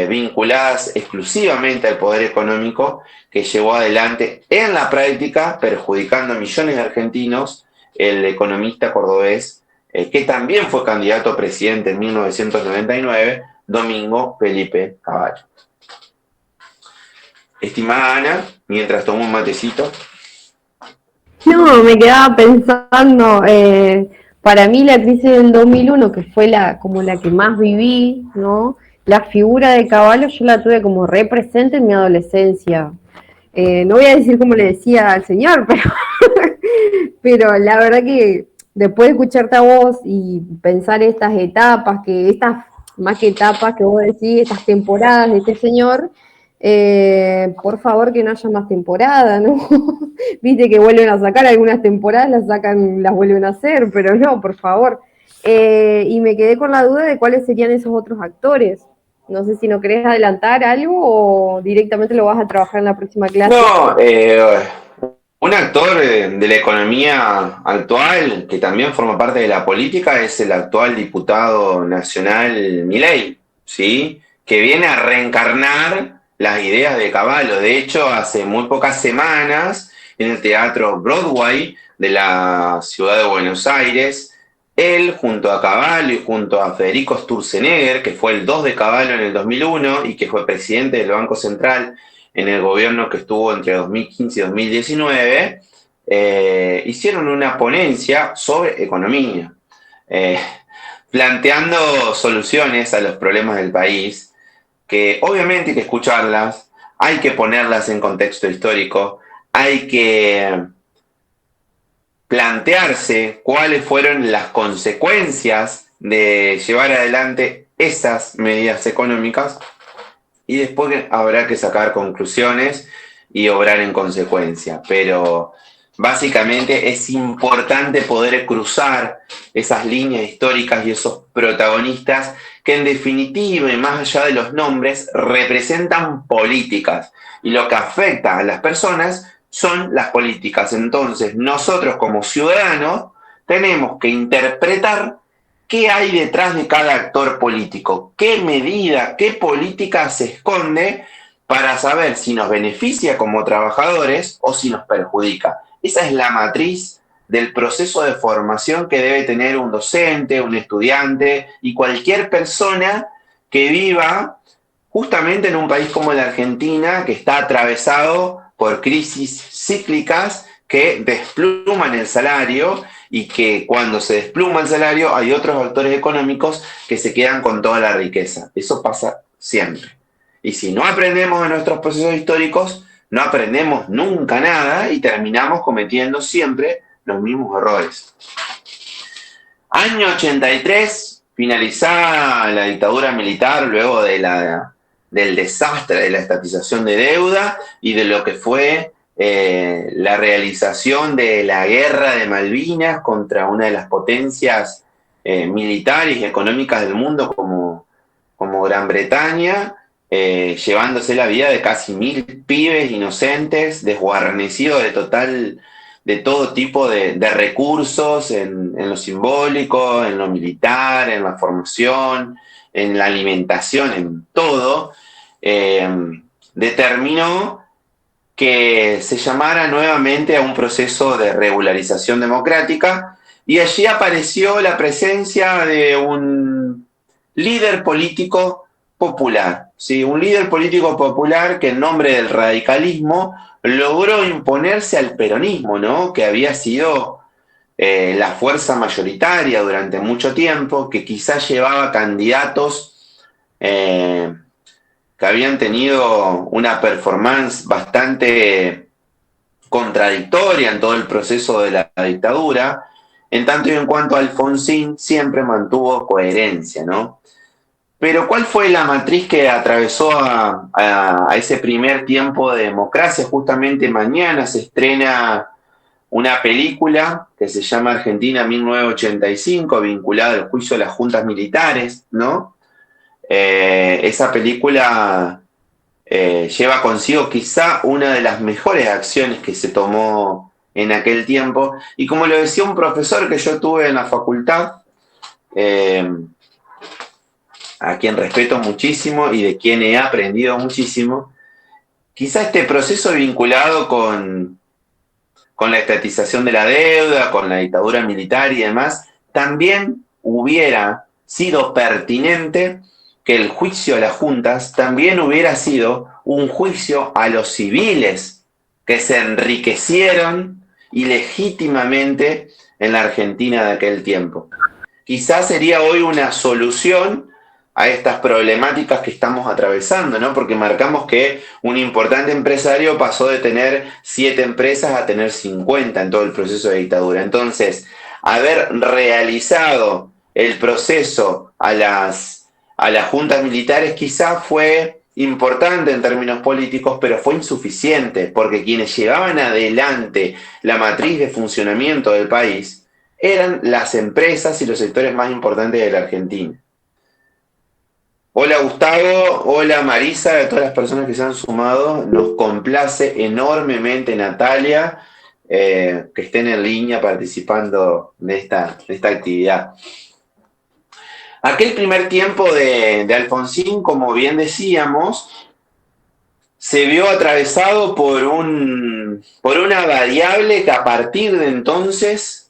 vinculadas exclusivamente al poder económico que llevó adelante en la práctica, perjudicando a millones de argentinos, el economista cordobés, que también fue candidato a presidente en 1999, Domingo Felipe Cavallo. Estimada Ana, mientras tomo un matecito. No, me quedaba pensando, para mí la crisis del 2001, que fue como la que más viví, ¿no? La figura de Cavallo yo la tuve como re presente en mi adolescencia. No voy a decir como le decía al señor, pero la verdad que después de escucharte a vos y pensar estas etapas, más que etapas que vos decís, estas temporadas de este señor, por favor que no haya más temporada, ¿no? Viste que vuelven a sacar algunas temporadas, las vuelven a hacer, pero no, por favor. Y me quedé con la duda de cuáles serían esos otros actores. No sé si no querés adelantar algo o directamente lo vas a trabajar en la próxima clase. No, un actor de la economía actual que también forma parte de la política es el actual diputado nacional Milei, ¿sí? Que viene a reencarnar las ideas de Cavallo. De hecho, hace muy pocas semanas, en el Teatro Broadway de la ciudad de Buenos Aires, él, junto a Cavallo y junto a Federico Sturzenegger, que fue el 2 de Cavallo en el 2001 y que fue presidente del Banco Central en el gobierno que estuvo entre 2015 y 2019, hicieron una ponencia sobre economía, planteando soluciones a los problemas del país, que obviamente hay que escucharlas, hay que ponerlas en contexto histórico, hay que plantearse cuáles fueron las consecuencias de llevar adelante esas medidas económicas y después habrá que sacar conclusiones y obrar en consecuencia. Pero básicamente es importante poder cruzar esas líneas históricas y esos protagonistas que en definitiva y más allá de los nombres representan políticas y lo que afecta a las personas son las políticas. Entonces nosotros como ciudadanos tenemos que interpretar qué hay detrás de cada actor político, qué medida, qué política se esconde para saber si nos beneficia como trabajadores o si nos perjudica. Esa es la matriz del proceso de formación que debe tener un docente, un estudiante y cualquier persona que viva justamente en un país como la Argentina, que está atravesado por crisis cíclicas que despluman el salario y que cuando se despluma el salario hay otros actores económicos que se quedan con toda la riqueza. Eso pasa siempre. Y si no aprendemos de nuestros procesos históricos, no aprendemos nunca nada y terminamos cometiendo siempre los mismos errores. Año 83, finalizada la dictadura militar luego del desastre de la estatización de deuda y de lo que fue la realización de la guerra de Malvinas contra una de las potencias militares y económicas del mundo como Gran Bretaña, llevándose la vida de casi 1000 pibes inocentes, desguarnecidos de todo tipo de recursos en lo simbólico, en lo militar, en la formación, en la alimentación, en todo, determinó que se llamara nuevamente a un proceso de regularización democrática y allí apareció la presencia de un líder político popular, ¿sí? Un líder político popular que en nombre del radicalismo logró imponerse al peronismo, ¿no? Que había sido la fuerza mayoritaria durante mucho tiempo, que quizás llevaba candidatos que habían tenido una performance bastante contradictoria en todo el proceso de la dictadura, en tanto y en cuanto Alfonsín siempre mantuvo coherencia, ¿no? Pero ¿cuál fue la matriz que atravesó a ese primer tiempo de democracia? Justamente mañana se estrena una película que se llama Argentina 1985, vinculada al juicio de las juntas militares, ¿no? Esa película lleva consigo quizá una de las mejores acciones que se tomó en aquel tiempo. Y como lo decía un profesor que yo tuve en la facultad, a quien respeto muchísimo y de quien he aprendido muchísimo, quizá este proceso vinculado con la estatización de la deuda, con la dictadura militar y demás, también hubiera sido pertinente que el juicio a las juntas también hubiera sido un juicio a los civiles que se enriquecieron ilegítimamente en la Argentina de aquel tiempo. Quizás sería hoy una solución a estas problemáticas que estamos atravesando, ¿no? Porque marcamos que un importante empresario pasó de tener 7 empresas a tener 50 en todo el proceso de dictadura. Entonces, haber realizado el proceso a las juntas militares quizás fue importante en términos políticos, pero fue insuficiente, porque quienes llevaban adelante la matriz de funcionamiento del país eran las empresas y los sectores más importantes de la Argentina. Hola Gustavo, hola Marisa, de todas las personas que se han sumado, nos complace enormemente Natalia, que estén en línea participando de esta actividad. Aquel primer tiempo de Alfonsín, como bien decíamos, se vio atravesado por una variable que a partir de entonces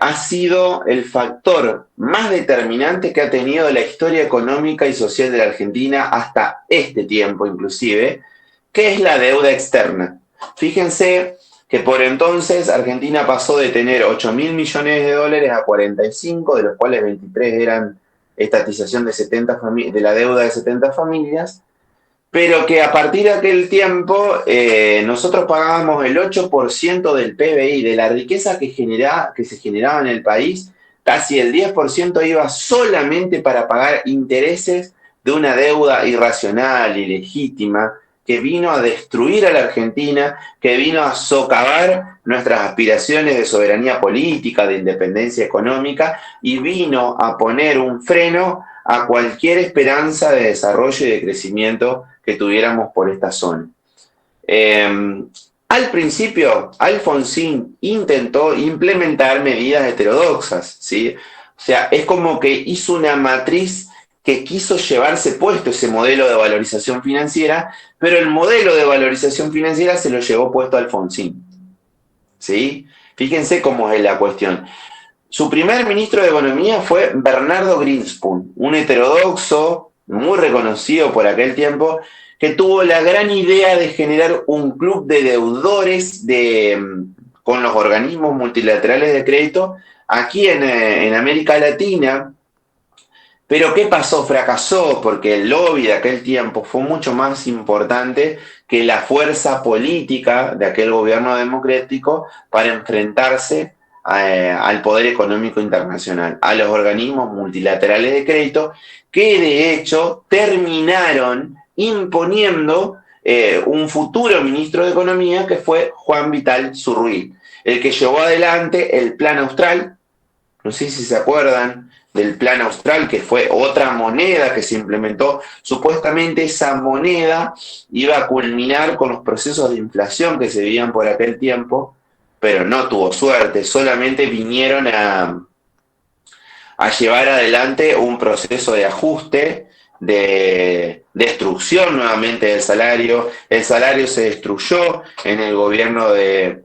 ha sido el factor más determinante que ha tenido la historia económica y social de la Argentina hasta este tiempo inclusive, que es la deuda externa. Fíjense que por entonces Argentina pasó de tener 8.000 millones de dólares a 45, de los cuales 23 eran estatización de la deuda de 70 familias, pero que a partir de aquel tiempo nosotros pagábamos el 8% del PBI, de la riqueza que se generaba en el país, casi el 10% iba solamente para pagar intereses de una deuda irracional, ilegítima, que vino a destruir a la Argentina, que vino a socavar nuestras aspiraciones de soberanía política, de independencia económica, y vino a poner un freno a cualquier esperanza de desarrollo y de crecimiento que tuviéramos por esta zona. Al principio, Alfonsín intentó implementar medidas heterodoxas, ¿sí? O sea, es como que hizo una matriz que quiso llevarse puesto ese modelo de valorización financiera, pero el modelo de valorización financiera se lo llevó puesto Alfonsín, ¿sí? Fíjense cómo es la cuestión. Su primer ministro de Economía fue Bernardo Greenspan, un heterodoxo muy reconocido por aquel tiempo, que tuvo la gran idea de generar un club de deudores con los organismos multilaterales de crédito aquí en América Latina. Pero ¿qué pasó? Fracasó porque el lobby de aquel tiempo fue mucho más importante que la fuerza política de aquel gobierno democrático para enfrentarse al poder económico internacional, a los organismos multilaterales de crédito, que de hecho terminaron imponiendo un futuro ministro de Economía que fue Juan Vital Zurruy, el que llevó adelante el Plan Austral. No sé si se acuerdan del Plan Austral, que fue otra moneda que se implementó. Supuestamente esa moneda iba a culminar con los procesos de inflación que se vivían por aquel tiempo, pero no tuvo suerte, solamente vinieron a llevar adelante un proceso de ajuste, de destrucción nuevamente del salario. El salario se destruyó en el gobierno de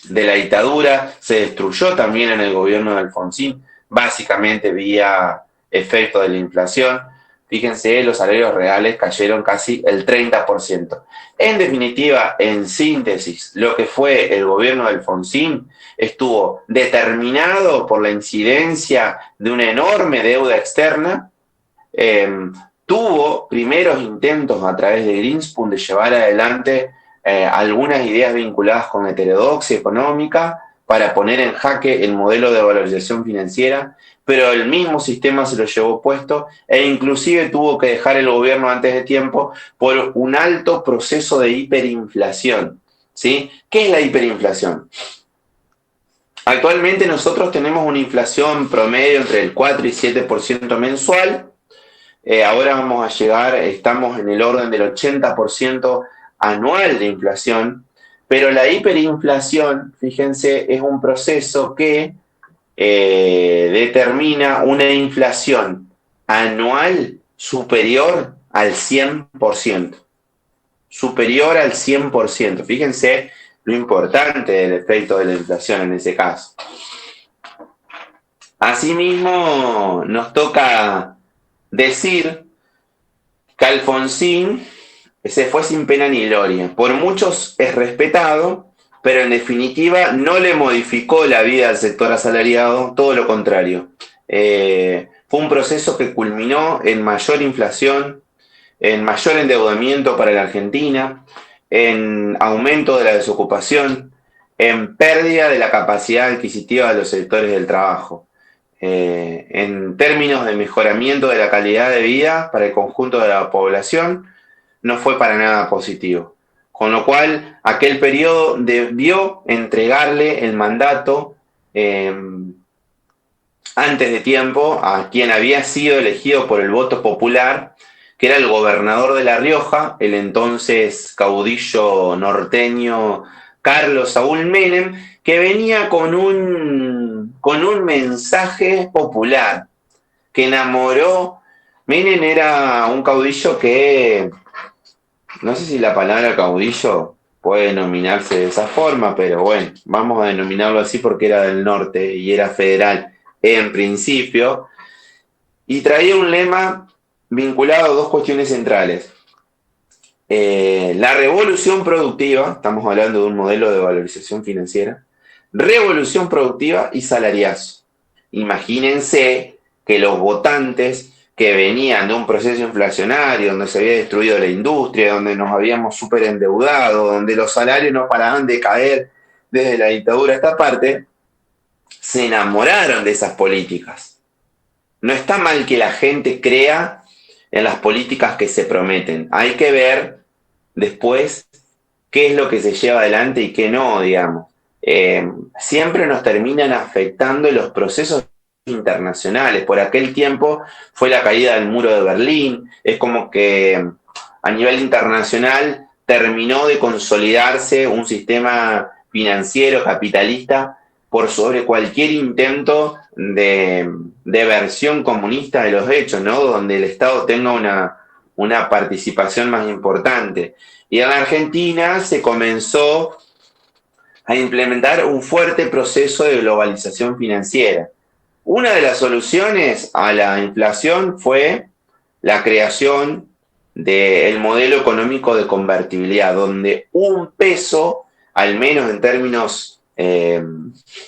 la dictadura, se destruyó también en el gobierno de Alfonsín, básicamente vía efecto de la inflación. Fíjense, los salarios reales cayeron casi el 30%. En definitiva, en síntesis, lo que fue el gobierno de Alfonsín estuvo determinado por la incidencia de una enorme deuda externa. Tuvo primeros intentos a través de Greenspoon de llevar adelante algunas ideas vinculadas con la heterodoxia económica para poner en jaque el modelo de valorización financiera, pero el mismo sistema se lo llevó puesto e inclusive tuvo que dejar el gobierno antes de tiempo por un alto proceso de hiperinflación. ¿Sí? ¿Qué es la hiperinflación? Actualmente nosotros tenemos una inflación promedio entre el 4 y 7% mensual. Ahora vamos a llegar, estamos en el orden del 80% anual de inflación, pero la hiperinflación, fíjense, es un proceso que determina una inflación anual superior al 100%. Superior al 100%. Fíjense lo importante del efecto de la inflación en ese caso. Asimismo, nos toca decir que Alfonsín se fue sin pena ni gloria. Por muchos es respetado, pero en definitiva no le modificó la vida al sector asalariado, todo lo contrario. Fue un proceso que culminó en mayor inflación, en mayor endeudamiento para la Argentina, en aumento de la desocupación, en pérdida de la capacidad adquisitiva de los sectores del trabajo. En términos de mejoramiento de la calidad de vida para el conjunto de la población, no fue para nada positivo. Con lo cual, aquel periodo debió entregarle el mandato antes de tiempo a quien había sido elegido por el voto popular, que era el gobernador de La Rioja, el entonces caudillo norteño Carlos Saúl Menem, que venía con un mensaje popular que enamoró. Menem era un caudillo que, no sé si la palabra caudillo puede denominarse de esa forma, pero bueno, vamos a denominarlo así porque era del norte y era federal en principio, y traía un lema vinculado a dos cuestiones centrales. La revolución productiva, estamos hablando de un modelo de valorización financiera, revolución productiva y salariazo. Imagínense que los votantes que venían de un proceso inflacionario, donde se había destruido la industria, donde nos habíamos súper endeudado, donde los salarios no paraban de caer desde la dictadura a esta parte, se enamoraron de esas políticas. No está mal que la gente crea en las políticas que se prometen. Hay que ver después qué es lo que se lleva adelante y qué no, digamos. Siempre nos terminan afectando los procesos internacionales. Por aquel tiempo fue la caída del muro de Berlín. Es como que a nivel internacional terminó de consolidarse un sistema financiero capitalista por sobre cualquier intento de versión comunista de los hechos, ¿no? Donde el Estado tenga una participación más importante. Y en la Argentina se comenzó a implementar un fuerte proceso de globalización financiera. Una de las soluciones a la inflación fue la creación del modelo económico de convertibilidad, donde un peso, al menos en términos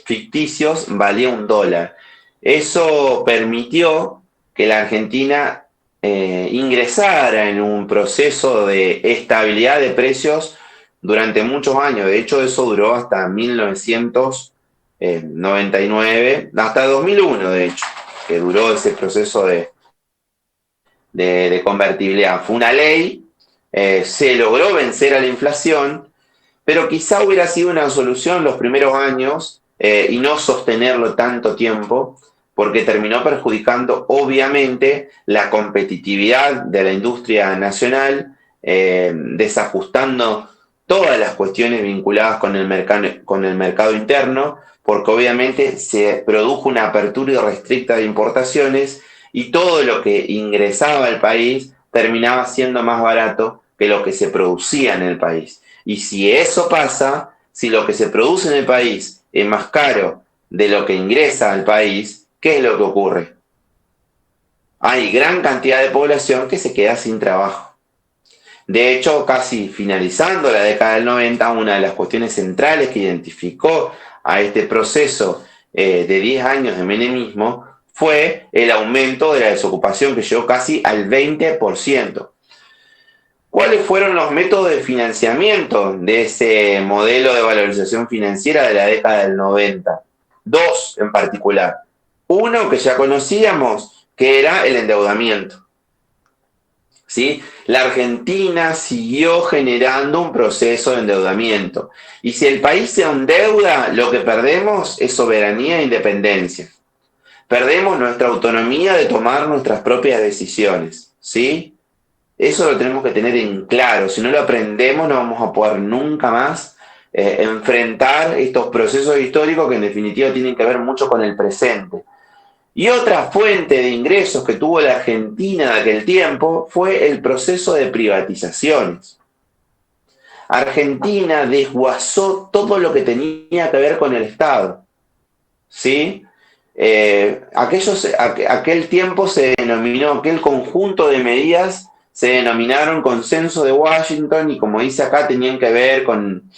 ficticios, valía $1. Eso permitió que la Argentina ingresara en un proceso de estabilidad de precios durante muchos años. De hecho, eso duró hasta 1999, hasta 2001, de hecho, que duró ese proceso de convertibilidad. Fue una ley, se logró vencer a la inflación, pero quizá hubiera sido una solución los primeros años y no sostenerlo tanto tiempo, porque terminó perjudicando obviamente la competitividad de la industria nacional, desajustando todas las cuestiones vinculadas con el mercado interno, porque obviamente se produjo una apertura irrestricta de importaciones y todo lo que ingresaba al país terminaba siendo más barato que lo que se producía en el país. Y si eso pasa, si lo que se produce en el país es más caro de lo que ingresa al país, ¿qué es lo que ocurre? Hay gran cantidad de población que se queda sin trabajo. De hecho, casi finalizando la década del 90, una de las cuestiones centrales que identificó a este proceso de 10 años de menemismo fue el aumento de la desocupación, que llegó casi al 20%. ¿Cuáles fueron los métodos de financiamiento de ese modelo de valorización financiera de la década del 90? Dos en particular. Uno que ya conocíamos, que era el endeudamiento. ¿Sí? La Argentina siguió generando un proceso de endeudamiento. Y si el país se endeuda, lo que perdemos es soberanía e independencia. Perdemos nuestra autonomía de tomar nuestras propias decisiones. ¿Sí? Eso lo tenemos que tener en claro. Si no lo aprendemos, no vamos a poder nunca más enfrentar estos procesos históricos que en definitiva tienen que ver mucho con el presente. Y otra fuente de ingresos que tuvo la Argentina de aquel tiempo fue el proceso de privatizaciones. Argentina desguazó todo lo que tenía que ver con el Estado. ¿Sí? Aquel tiempo se denominó, aquel conjunto de medidas se denominaron Consenso de Washington y, como dice acá, tenían que ver con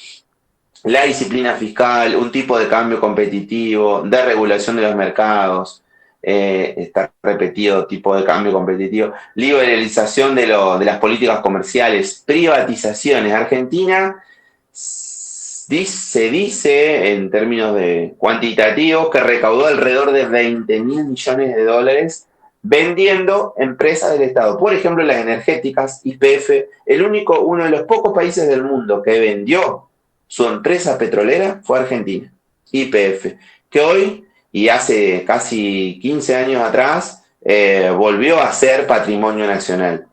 la disciplina fiscal, un tipo de cambio competitivo, de regulación de los mercados, está repetido, tipo de cambio competitivo, liberalización de las políticas comerciales, privatizaciones. Argentina se dice, en términos de cuantitativos, que recaudó alrededor de $20.000 millones vendiendo empresas del Estado. Por ejemplo, las energéticas, YPF, uno de los pocos países del mundo que vendió su empresa petrolera fue Argentina, YPF, que hoy y hace casi 15 años atrás volvió a ser patrimonio nacional.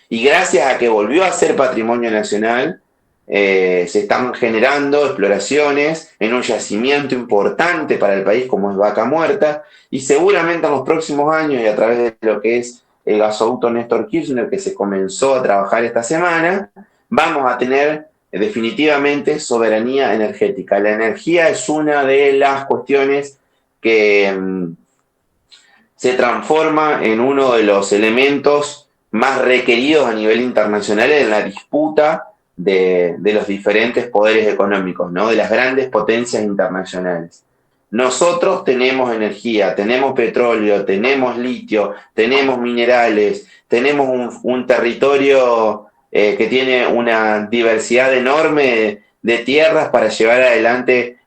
Y gracias a que volvió a ser patrimonio nacional, se están generando exploraciones en un yacimiento importante para el país como es Vaca Muerta, y seguramente en los próximos años y a través de lo que es el gasoducto Néstor Kirchner, que se comenzó a trabajar esta semana, vamos a tener definitivamente soberanía energética. La energía es una de las cuestiones que se transforma en uno de los elementos más requeridos a nivel internacional en la disputa de los diferentes poderes económicos, ¿no? De las grandes potencias internacionales. Nosotros tenemos energía, tenemos petróleo, tenemos litio, tenemos minerales, tenemos un territorio que tiene una diversidad enorme de tierras para llevar adelante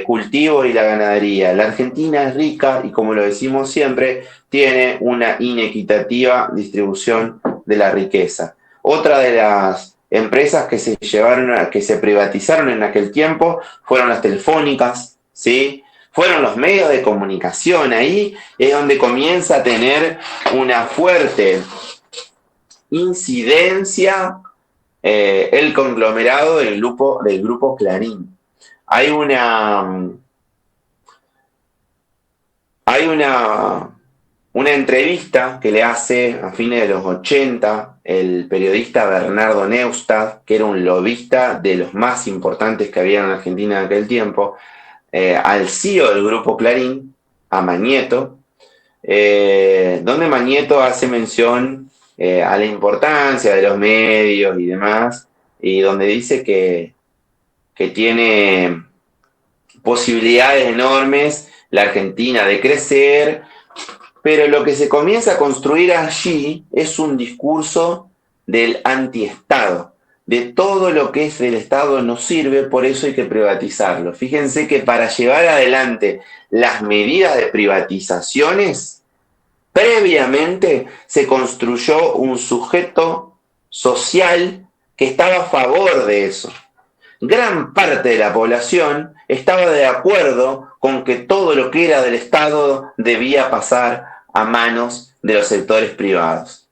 cultivos y la ganadería. La Argentina es rica y, como lo decimos siempre, tiene una inequitativa distribución de la riqueza. Otra de las empresas que se privatizaron en aquel tiempo fueron las telefónicas, ¿sí? Fueron los medios de comunicación. Ahí es donde comienza a tener una fuerte incidencia el conglomerado del grupo Clarín. Hay una entrevista que le hace a fines de los 80 el periodista Bernardo Neustadt, que era un lobista de los más importantes que había en Argentina en aquel tiempo, al CEO del grupo Clarín, a Mañeto, donde Mañeto hace mención a la importancia de los medios y demás, y donde dice que tiene posibilidades enormes la Argentina de crecer, pero lo que se comienza a construir allí es un discurso del antiestado, de todo lo que es del Estado no sirve, por eso hay que privatizarlo. Fíjense que para llevar adelante las medidas de privatizaciones, previamente se construyó un sujeto social que estaba a favor de eso. Gran parte de la población estaba de acuerdo con que todo lo que era del Estado debía pasar a manos de los sectores privados.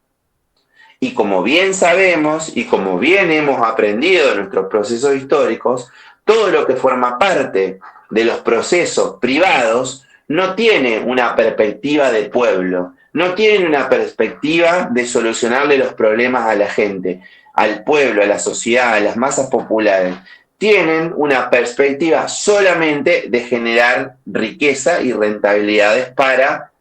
Y como bien sabemos y como bien hemos aprendido en nuestros procesos históricos, todo lo que forma parte de los procesos privados no tiene una perspectiva de pueblo, no tiene una perspectiva de solucionarle los problemas a la gente, al pueblo, a la sociedad, a las masas populares. Tienen una perspectiva solamente de generar riqueza y rentabilidades para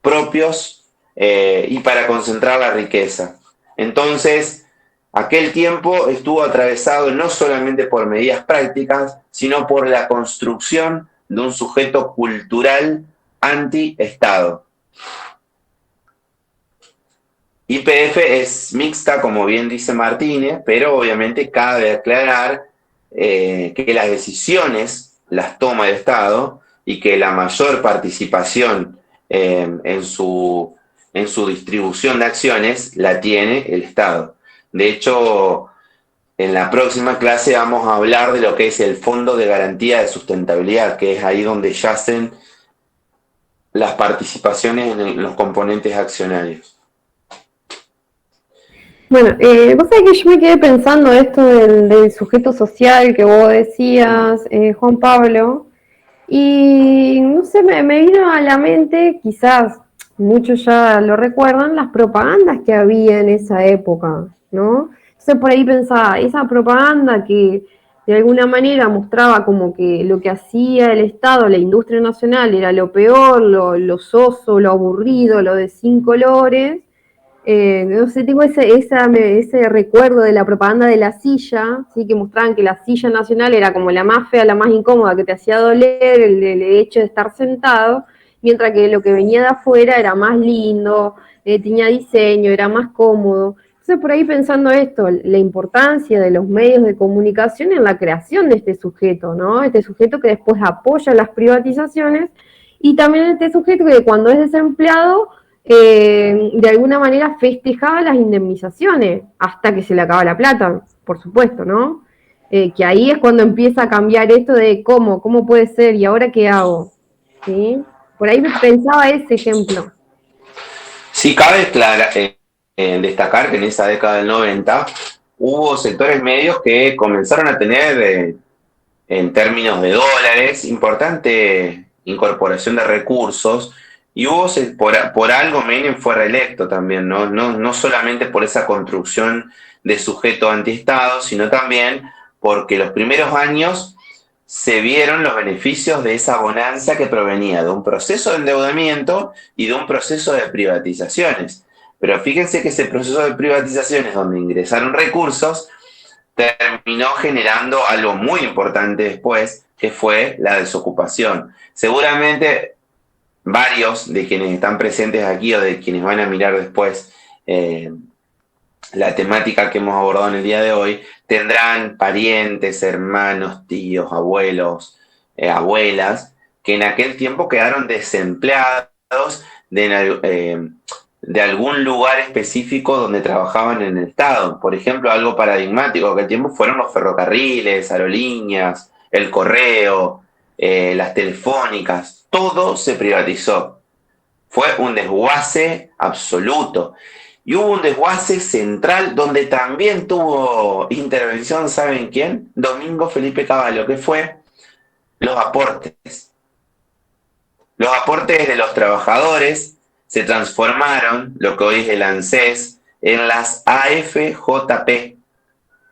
propios y para concentrar la riqueza. Entonces, aquel tiempo estuvo atravesado no solamente por medidas prácticas, sino por la construcción de un sujeto cultural anti-Estado. YPF es mixta, como bien dice Martínez, pero obviamente cabe aclarar que las decisiones las toma el Estado y que la mayor participación en su distribución de acciones la tiene el Estado. De hecho, en la próxima clase vamos a hablar de lo que es el Fondo de Garantía de Sustentabilidad, que es ahí donde yacen las participaciones en los componentes accionarios. Bueno, vos sabés que yo me quedé pensando esto del sujeto social que vos decías, Juan Pablo, y no sé, me vino a la mente, quizás muchos ya lo recuerdan, las propagandas que había en esa época, ¿no? Entonces por ahí pensaba, esa propaganda que de alguna manera mostraba como que lo que hacía el Estado, la industria nacional, era lo peor, lo soso, lo aburrido, lo de 5 colores. No sé, tengo ese recuerdo de la propaganda de la silla, ¿sí? Que mostraban que la silla nacional era como la más fea, la más incómoda, que te hacía doler el hecho de estar sentado, mientras que lo que venía de afuera era más lindo, tenía diseño, era más cómodo. Entonces, por ahí pensando esto, la importancia de los medios de comunicación en la creación de este sujeto, ¿no? Este sujeto que después apoya las privatizaciones y también este sujeto que cuando es desempleado de alguna manera festejaba las indemnizaciones hasta que se le acaba la plata, por supuesto, ¿no? Que ahí es cuando empieza a cambiar esto de cómo puede ser y ahora qué hago, ¿sí? Por ahí pensaba ese ejemplo. Sí, cabe destacar que en esa década del 90 hubo sectores medios que comenzaron a tener, en términos de dólares, importante incorporación de recursos, y por algo Menem fue reelecto también, ¿no? No solamente por esa construcción de sujeto antiestado, sino también porque los primeros años se vieron los beneficios de esa bonanza que provenía de un proceso de endeudamiento y de un proceso de privatizaciones. Pero fíjense que ese proceso de privatizaciones donde ingresaron recursos terminó generando algo muy importante después, que fue la desocupación. Seguramente varios de quienes están presentes aquí o de quienes van a mirar después la temática que hemos abordado en el día de hoy, tendrán parientes, hermanos, tíos, abuelos, abuelas, que en aquel tiempo quedaron desempleados de algún lugar específico donde trabajaban en el Estado. Por ejemplo, algo paradigmático de aquel tiempo fueron los ferrocarriles, aerolíneas, el correo, las telefónicas, todo se privatizó. Fue un desguace absoluto. Y hubo un desguace central donde también tuvo intervención, ¿saben quién? Domingo Felipe Cavallo, que fue los aportes. Los aportes de los trabajadores se transformaron, lo que hoy es el ANSES, en las AFJP,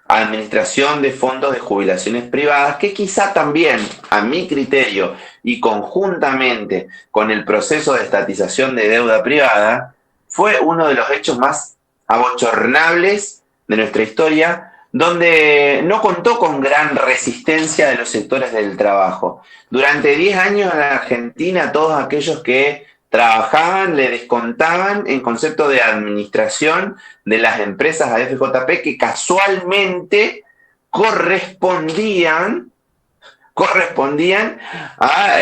Administración de Fondos de Jubilaciones Privadas, que quizá también, a mi criterio, y conjuntamente con el proceso de estatización de deuda privada, fue uno de los hechos más abochornables de nuestra historia, donde no contó con gran resistencia de los sectores del trabajo. Durante 10 años en la Argentina, todos aquellos que trabajaban le descontaban en concepto de administración de las empresas AFJP que casualmente correspondían a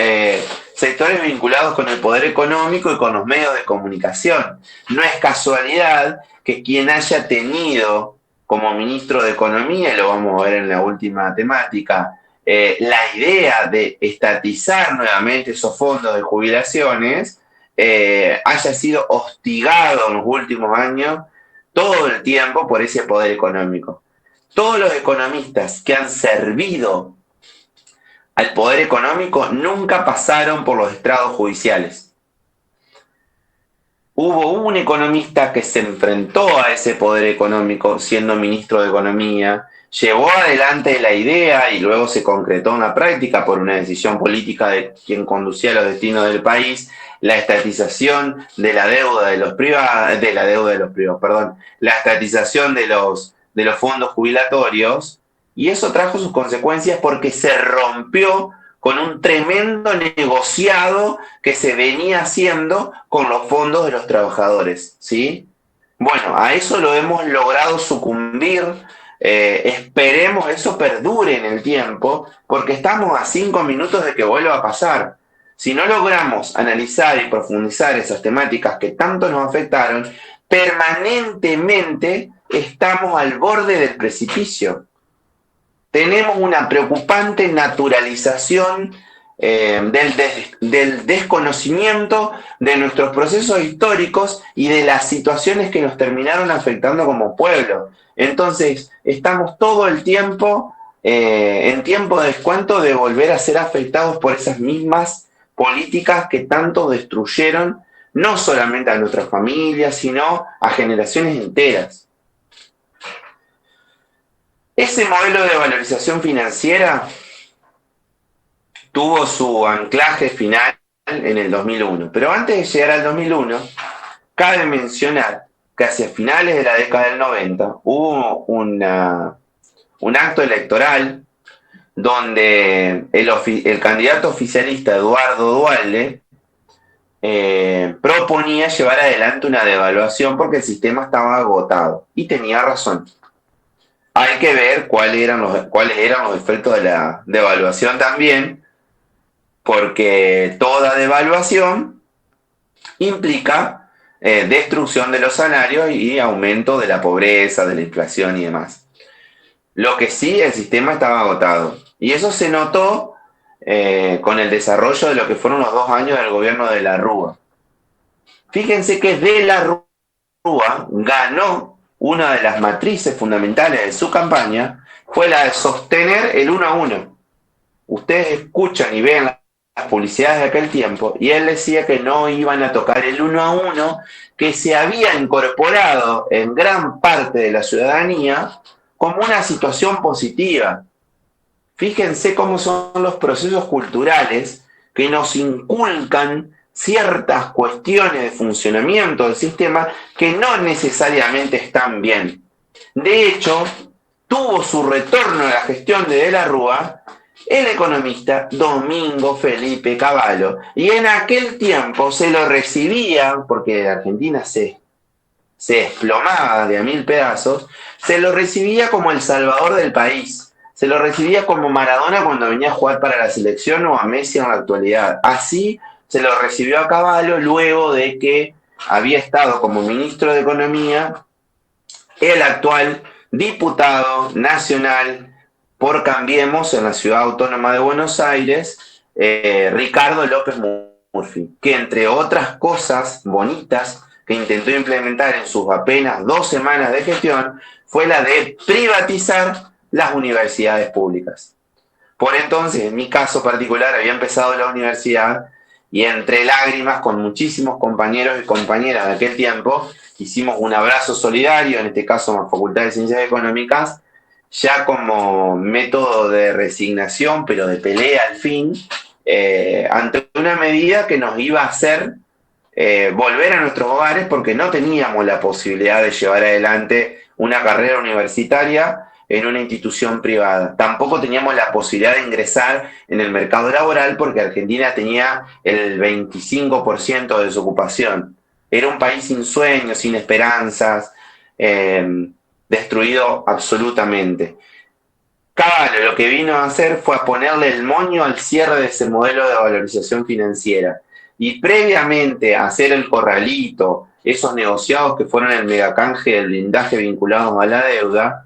sectores vinculados con el poder económico y con los medios de comunicación. No es casualidad que quien haya tenido como ministro de Economía, y lo vamos a ver en la última temática, la idea de estatizar nuevamente esos fondos de jubilaciones, haya sido hostigado en los últimos años todo el tiempo por ese poder económico. Todos los economistas que han servido al poder económico nunca pasaron por los estrados judiciales. Hubo un economista que se enfrentó a ese poder económico siendo ministro de Economía, llevó adelante la idea y luego se concretó en la práctica por una decisión política de quien conducía los destinos del país, la estatización de la deuda de los privados, la estatización de los fondos jubilatorios. Y eso trajo sus consecuencias porque se rompió con un tremendo negociado que se venía haciendo con los fondos de los trabajadores, ¿sí? Bueno, a eso lo hemos logrado sucumbir. Esperemos eso perdure en el tiempo, porque estamos a 5 minutos de que vuelva a pasar. Si no logramos analizar y profundizar esas temáticas que tanto nos afectaron, permanentemente estamos al borde del precipicio. Tenemos una preocupante naturalización del desconocimiento de nuestros procesos históricos y de las situaciones que nos terminaron afectando como pueblo. Entonces, estamos todo el tiempo en tiempo de descuento de volver a ser afectados por esas mismas políticas que tanto destruyeron no solamente a nuestras familias, sino a generaciones enteras. Ese modelo de valorización financiera tuvo su anclaje final en el 2001. Pero antes de llegar al 2001, cabe mencionar que hacia finales de la década del 90 hubo un acto electoral donde el candidato oficialista Eduardo Duhalde proponía llevar adelante una devaluación porque el sistema estaba agotado. Y tenía razón. Hay que ver cuáles eran los efectos de la devaluación también, porque toda devaluación implica destrucción de los salarios y aumento de la pobreza, de la inflación y demás. Lo que sí, el sistema estaba agotado. Y eso se notó con el desarrollo de lo que fueron los 2 años del gobierno de la Rúa. Fíjense que de la Rúa ganó una de las matrices fundamentales de su campaña, fue la de sostener el 1 a 1. Ustedes escuchan y ven las publicidades de aquel tiempo, y él decía que no iban a tocar el 1 a 1, que se había incorporado en gran parte de la ciudadanía como una situación positiva. Fíjense cómo son los procesos culturales que nos inculcan ciertas cuestiones de funcionamiento del sistema que no necesariamente están bien. De hecho, tuvo su retorno a la gestión de la Rúa el economista Domingo Felipe Cavallo, y en aquel tiempo se lo recibía, porque Argentina se desplomaba de a 1000 pedazos, se lo recibía como el salvador del país, se lo recibía como Maradona cuando venía a jugar para la selección o a Messi en la actualidad. Así se lo recibió a Cavallo luego de que había estado como ministro de Economía el actual diputado nacional por Cambiemos en la Ciudad Autónoma de Buenos Aires, Ricardo López Murphy, que entre otras cosas bonitas que intentó implementar en sus apenas 2 semanas de gestión fue la de privatizar las universidades públicas. Por entonces, en mi caso particular, había empezado la universidad y entre lágrimas con muchísimos compañeros y compañeras de aquel tiempo hicimos un abrazo solidario, en este caso en la Facultad de Ciencias Económicas, ya como método de resignación, pero de pelea al fin, ante una medida que nos iba a hacer volver a nuestros hogares porque no teníamos la posibilidad de llevar adelante una carrera universitaria en una institución privada. Tampoco teníamos la posibilidad de ingresar en el mercado laboral porque Argentina tenía el 25% de desocupación. Era un país sin sueños, sin esperanzas, destruido absolutamente. Caballo lo que vino a hacer fue a ponerle el moño al cierre de ese modelo de valorización financiera. Y previamente a hacer el corralito, esos negociados que fueron el megacanje del blindaje vinculados a la deuda,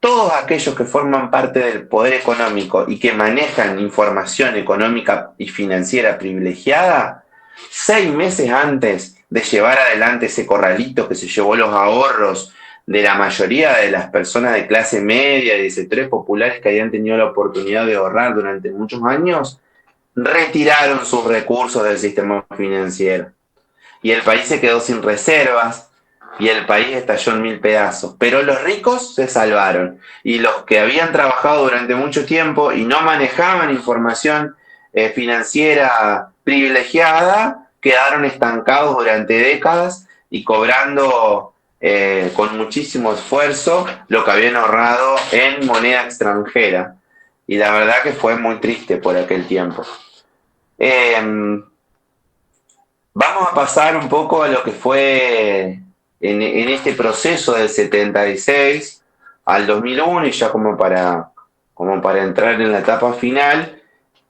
todos aquellos que forman parte del poder económico y que manejan información económica y financiera privilegiada, 6 meses antes de llevar adelante ese corralito que se llevó los ahorros de la mayoría de las personas de clase media y de sectores populares que habían tenido la oportunidad de ahorrar durante muchos años, retiraron sus recursos del sistema financiero. Y el país se quedó sin reservas y el país estalló en 1000 pedazos. Pero los ricos se salvaron y los que habían trabajado durante mucho tiempo y no manejaban información financiera privilegiada quedaron estancados durante décadas y cobrando con muchísimo esfuerzo lo que habían ahorrado en moneda extranjera. Y la verdad que fue muy triste por aquel tiempo. Vamos a pasar un poco a lo que fue en este proceso del 76 al 2001 y ya como para entrar en la etapa final,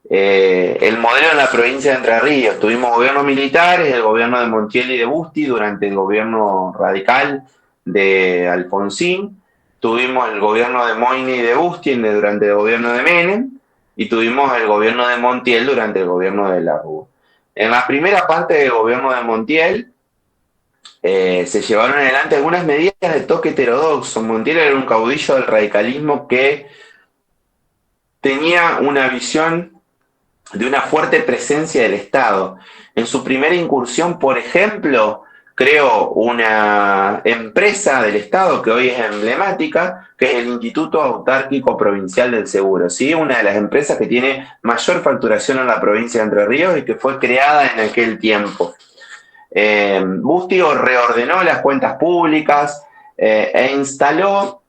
el modelo en la provincia de Entre Ríos. Tuvimos gobiernos militares, el gobierno de Montiel y de Busti durante el gobierno radical de Alfonsín, tuvimos el gobierno de Moyne y de Busti durante el gobierno de Menem, y tuvimos el gobierno de Montiel durante el gobierno de Larrúa. En la primera parte del gobierno de Montiel se llevaron adelante algunas medidas de toque heterodoxo. Montiel era un caudillo del radicalismo que tenía una visión de una fuerte presencia del Estado. En su primera incursión, por ejemplo, creó una empresa del Estado que hoy es emblemática, que es el Instituto Autárquico Provincial del Seguro, ¿sí? Una de las empresas que tiene mayor facturación en la provincia de Entre Ríos y que fue creada en aquel tiempo. Busti reordenó las cuentas públicas e instaló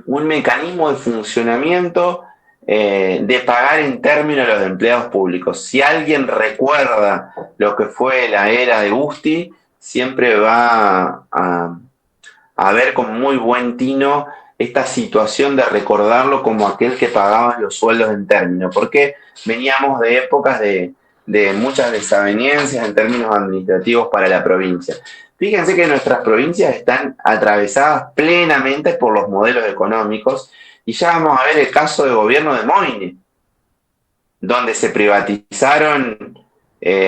un mecanismo de funcionamiento de pagar en términos a los empleados públicos. Si alguien recuerda lo que fue la era de Busti, siempre va a ver con muy buen tino esta situación de recordarlo como aquel que pagaba los sueldos en términos, porque veníamos de épocas de muchas desavenencias en términos administrativos para la provincia. Fíjense que nuestras provincias están atravesadas plenamente por los modelos económicos y ya vamos a ver el caso del gobierno de Moyne, donde se privatizaron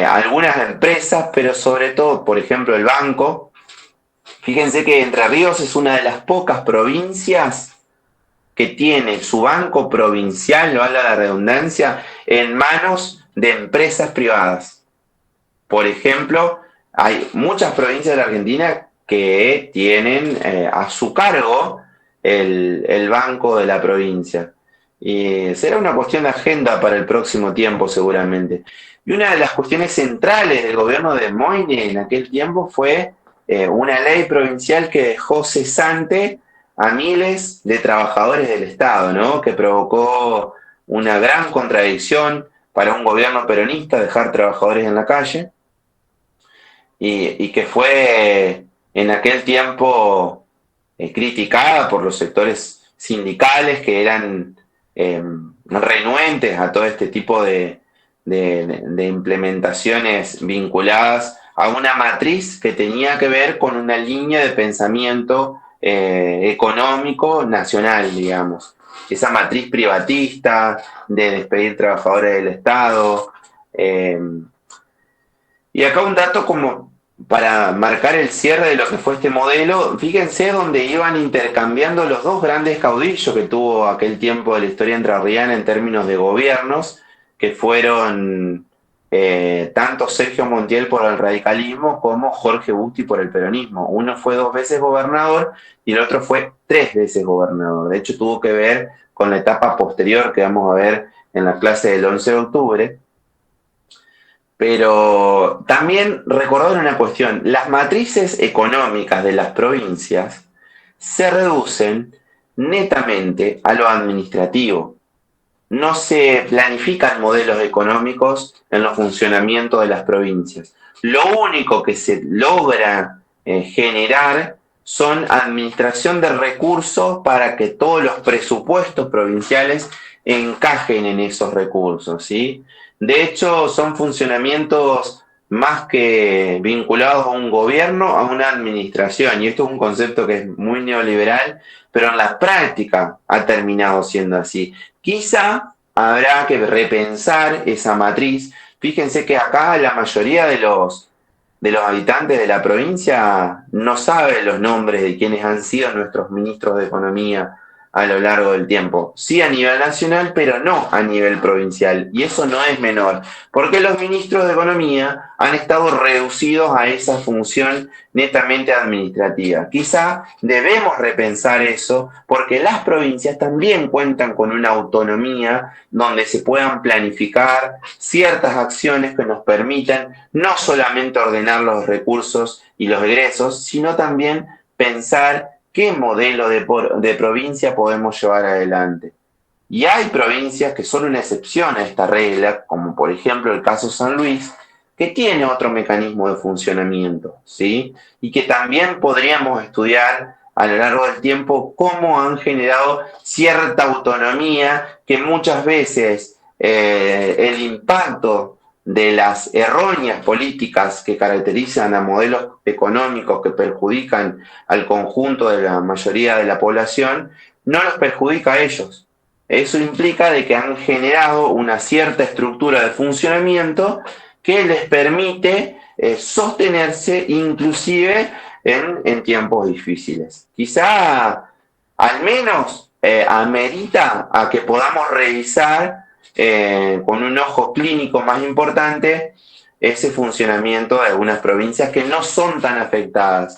algunas empresas, pero sobre todo, por ejemplo, el banco. Fíjense que Entre Ríos es una de las pocas provincias que tiene su banco provincial, valga la redundancia, en manos de empresas privadas. Por ejemplo, hay muchas provincias de la Argentina que tienen a su cargo el banco de la provincia. Y será una cuestión de agenda para el próximo tiempo seguramente. Y una de las cuestiones centrales del gobierno de Moyne en aquel tiempo fue una ley provincial que dejó cesante a miles de trabajadores del Estado, ¿no? Que provocó una gran contradicción para un gobierno peronista dejar trabajadores en la calle y que fue en aquel tiempo criticada por los sectores sindicales que eran renuentes a todo este tipo de implementaciones vinculadas a una matriz que tenía que ver con una línea de pensamiento económico nacional, digamos. Esa matriz privatista de despedir trabajadores del Estado. Y acá un dato como para marcar el cierre de lo que fue este modelo, fíjense donde iban intercambiando los dos grandes caudillos que tuvo aquel tiempo de la historia entrerriana en términos de gobiernos, que fueron tanto Sergio Montiel por el radicalismo como Jorge Busti por el peronismo. Uno fue 2 veces gobernador y el otro fue 3 veces gobernador. De hecho, tuvo que ver con la etapa posterior que vamos a ver en la clase del 11 de octubre. Pero también recordar una cuestión, las matrices económicas de las provincias se reducen netamente a lo administrativo. No se planifican modelos económicos en los funcionamientos de las provincias. Lo único que se logra generar son administración de recursos para que todos los presupuestos provinciales encajen en esos recursos, ¿sí? De hecho, son funcionamientos más que vinculados a un gobierno, a una administración. Y esto es un concepto que es muy neoliberal, pero en la práctica ha terminado siendo así. Quizá habrá que repensar esa matriz. Fíjense que acá la mayoría de los habitantes de la provincia no saben los nombres de quienes han sido nuestros ministros de Economía a lo largo del tiempo. Sí a nivel nacional, pero no a nivel provincial. Y eso no es menor, porque los ministros de Economía han estado reducidos a esa función netamente administrativa. Quizá debemos repensar eso, porque las provincias también cuentan con una autonomía donde se puedan planificar ciertas acciones que nos permitan no solamente ordenar los recursos y los egresos, sino también pensar qué modelo de provincia podemos llevar adelante. Y hay provincias que son una excepción a esta regla, como por ejemplo el caso San Luis, que tiene otro mecanismo de funcionamiento, ¿sí? Y que también podríamos estudiar a lo largo del tiempo cómo han generado cierta autonomía que muchas veces el impacto de las erróneas políticas que caracterizan a modelos económicos que perjudican al conjunto de la mayoría de la población, no los perjudica a ellos. Eso implica de que han generado una cierta estructura de funcionamiento que les permite sostenerse inclusive en tiempos difíciles. Quizá al menos amerita a que podamos revisar con un ojo clínico más importante ese funcionamiento de algunas provincias que no son tan afectadas.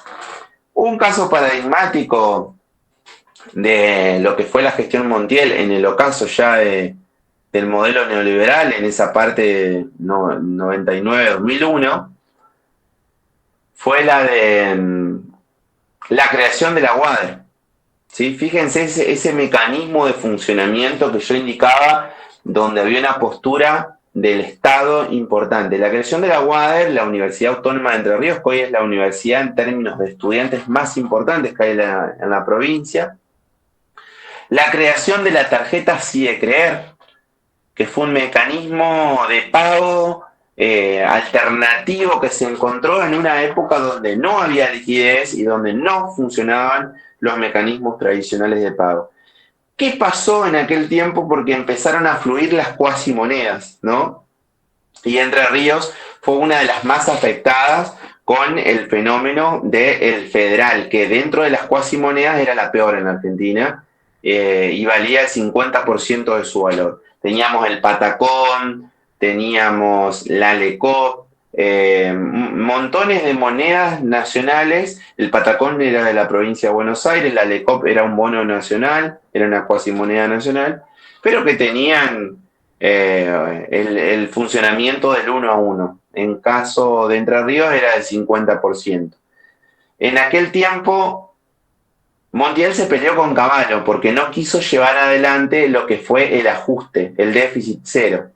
Un caso paradigmático de lo que fue la gestión Montiel en el ocaso ya del modelo neoliberal, en esa parte 99-2001, fue la de la creación de la UADE. ¿Sí? Fíjense ese mecanismo de funcionamiento que yo indicaba, donde había una postura del Estado importante. La creación de la UADE, la Universidad Autónoma de Entre Ríos, que hoy es la universidad en términos de estudiantes más importantes que hay en la provincia. La creación de la tarjeta Sí Creer, que fue un mecanismo de pago alternativo que se encontró en una época donde no había liquidez y donde no funcionaban los mecanismos tradicionales de pago. ¿Qué pasó en aquel tiempo? Porque empezaron a fluir las cuasimonedas, ¿no? Y Entre Ríos fue una de las más afectadas con el fenómeno del federal, que dentro de las cuasimonedas era la peor en Argentina y valía el 50% de su valor. Teníamos el Patacón, teníamos la Lecop, montones de monedas nacionales. El Patacón era de la provincia de Buenos Aires, la Lecop era un bono nacional, era una cuasimoneda nacional, pero que tenían el funcionamiento del 1 a 1. En caso de Entre Ríos era del 50%. En aquel tiempo, Montiel se peleó con Cavallo porque no quiso llevar adelante lo que fue el ajuste, el déficit cero,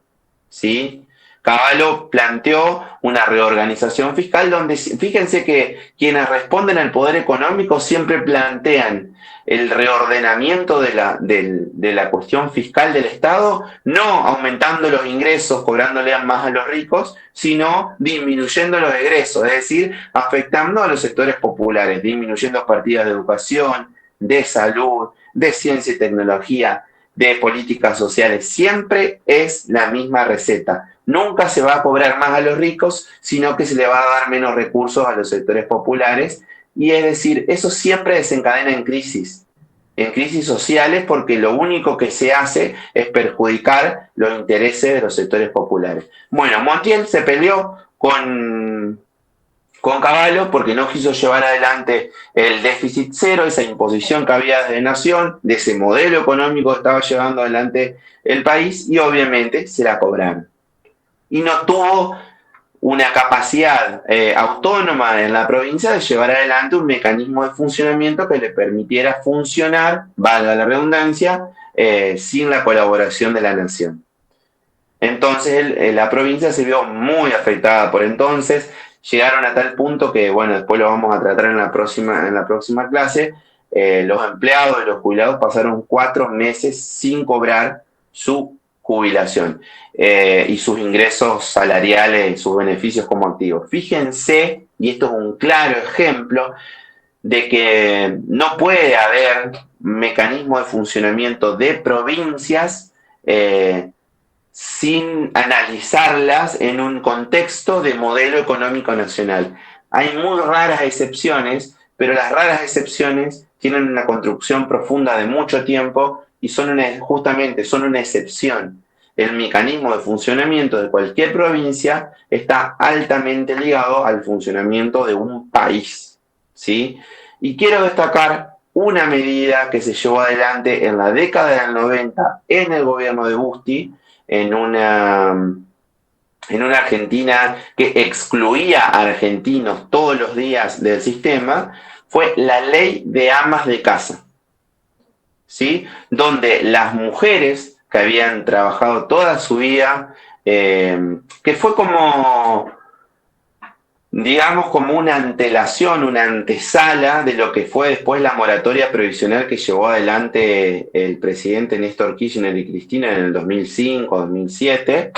¿sí? Cavallo planteó una reorganización fiscal donde, fíjense que quienes responden al poder económico siempre plantean el reordenamiento de la cuestión fiscal del Estado, no aumentando los ingresos, cobrándole más a los ricos, sino disminuyendo los egresos, es decir, afectando a los sectores populares, disminuyendo partidas de educación, de salud, de ciencia y tecnología, de políticas sociales. Siempre es la misma receta. Nunca se va a cobrar más a los ricos, sino que se le va a dar menos recursos a los sectores populares. Y es decir, eso siempre desencadena en crisis sociales, porque lo único que se hace es perjudicar los intereses de los sectores populares. Bueno, Montiel se peleó con Cavallo porque no quiso llevar adelante el déficit cero, esa imposición que había de nación, de ese modelo económico que estaba llevando adelante el país, y obviamente se la cobraron. Y no tuvo una capacidad autónoma en la provincia de llevar adelante un mecanismo de funcionamiento que le permitiera funcionar, valga la redundancia, sin la colaboración de la nación. Entonces la provincia se vio muy afectada por entonces, llegaron a tal punto que, bueno, después lo vamos a tratar en la próxima clase, los empleados y los jubilados pasaron 4 meses sin cobrar su jubilación y sus ingresos salariales, sus beneficios como activos. Fíjense, y esto es un claro ejemplo, de que no puede haber mecanismo de funcionamiento de provincias sin analizarlas en un contexto de modelo económico nacional. Hay muy raras excepciones, pero las raras excepciones tienen una construcción profunda de mucho tiempo y justamente son una excepción. El mecanismo de funcionamiento de cualquier provincia está altamente ligado al funcionamiento de un país, ¿sí? Y quiero destacar una medida que se llevó adelante en la década del 90 en el gobierno de Busti, en una Argentina que excluía a argentinos todos los días del sistema, fue la ley de amas de casa, ¿sí? Donde las mujeres que habían trabajado toda su vida, que fue como, digamos, como una antelación, una antesala de lo que fue después la moratoria provisional que llevó adelante el presidente Néstor Kirchner y Cristina en el 2005-2007,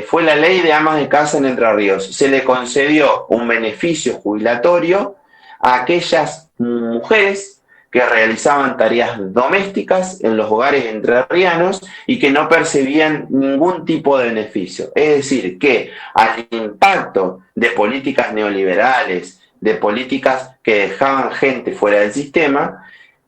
fue la ley de amas de casa en Entre Ríos. Se le concedió un beneficio jubilatorio a aquellas mujeres que realizaban tareas domésticas en los hogares entrerrianos y que no percibían ningún tipo de beneficio. Es decir, que al impacto de políticas neoliberales, de políticas que dejaban gente fuera del sistema,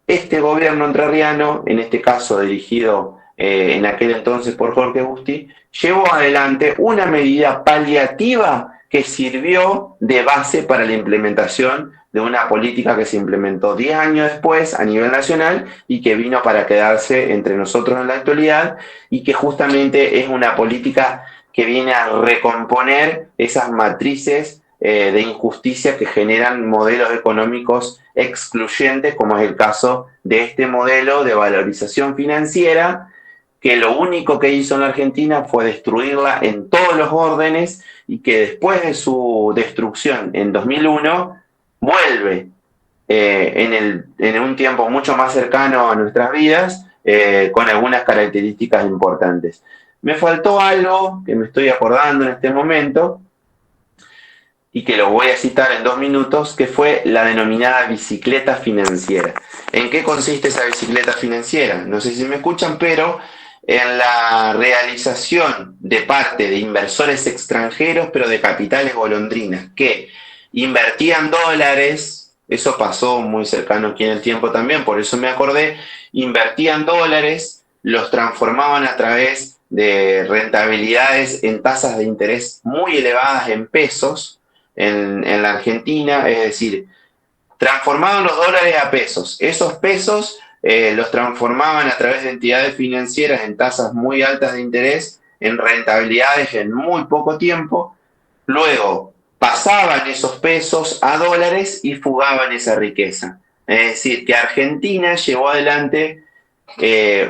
este gobierno entrerriano, en este caso dirigido en aquel entonces por Jorge Busti, llevó adelante una medida paliativa que sirvió de base para la implementación de una política que se implementó 10 años después a nivel nacional y que vino para quedarse entre nosotros en la actualidad y que justamente es una política que viene a recomponer esas matrices de injusticia que generan modelos económicos excluyentes, como es el caso de este modelo de valorización financiera, que lo único que hizo en la Argentina fue destruirla en todos los órdenes y que después de su destrucción en 2001 vuelve en un tiempo mucho más cercano a nuestras vidas con algunas características importantes. Me faltó algo que me estoy acordando en este momento y que lo voy a citar en 2 minutos, que fue la denominada bicicleta financiera. ¿En qué consiste esa bicicleta financiera? No sé si me escuchan, pero en la realización de parte de inversores extranjeros, pero de capitales golondrinas, que invertían dólares, eso pasó muy cercano aquí en el tiempo también, por eso me acordé, invertían dólares, los transformaban a través de rentabilidades en tasas de interés muy elevadas en pesos en la Argentina, es decir, transformaban los dólares a pesos. Esos pesos los transformaban a través de entidades financieras en tasas muy altas de interés, en rentabilidades en muy poco tiempo. Luego pasaban esos pesos a dólares y fugaban esa riqueza. Es decir, que Argentina llevó adelante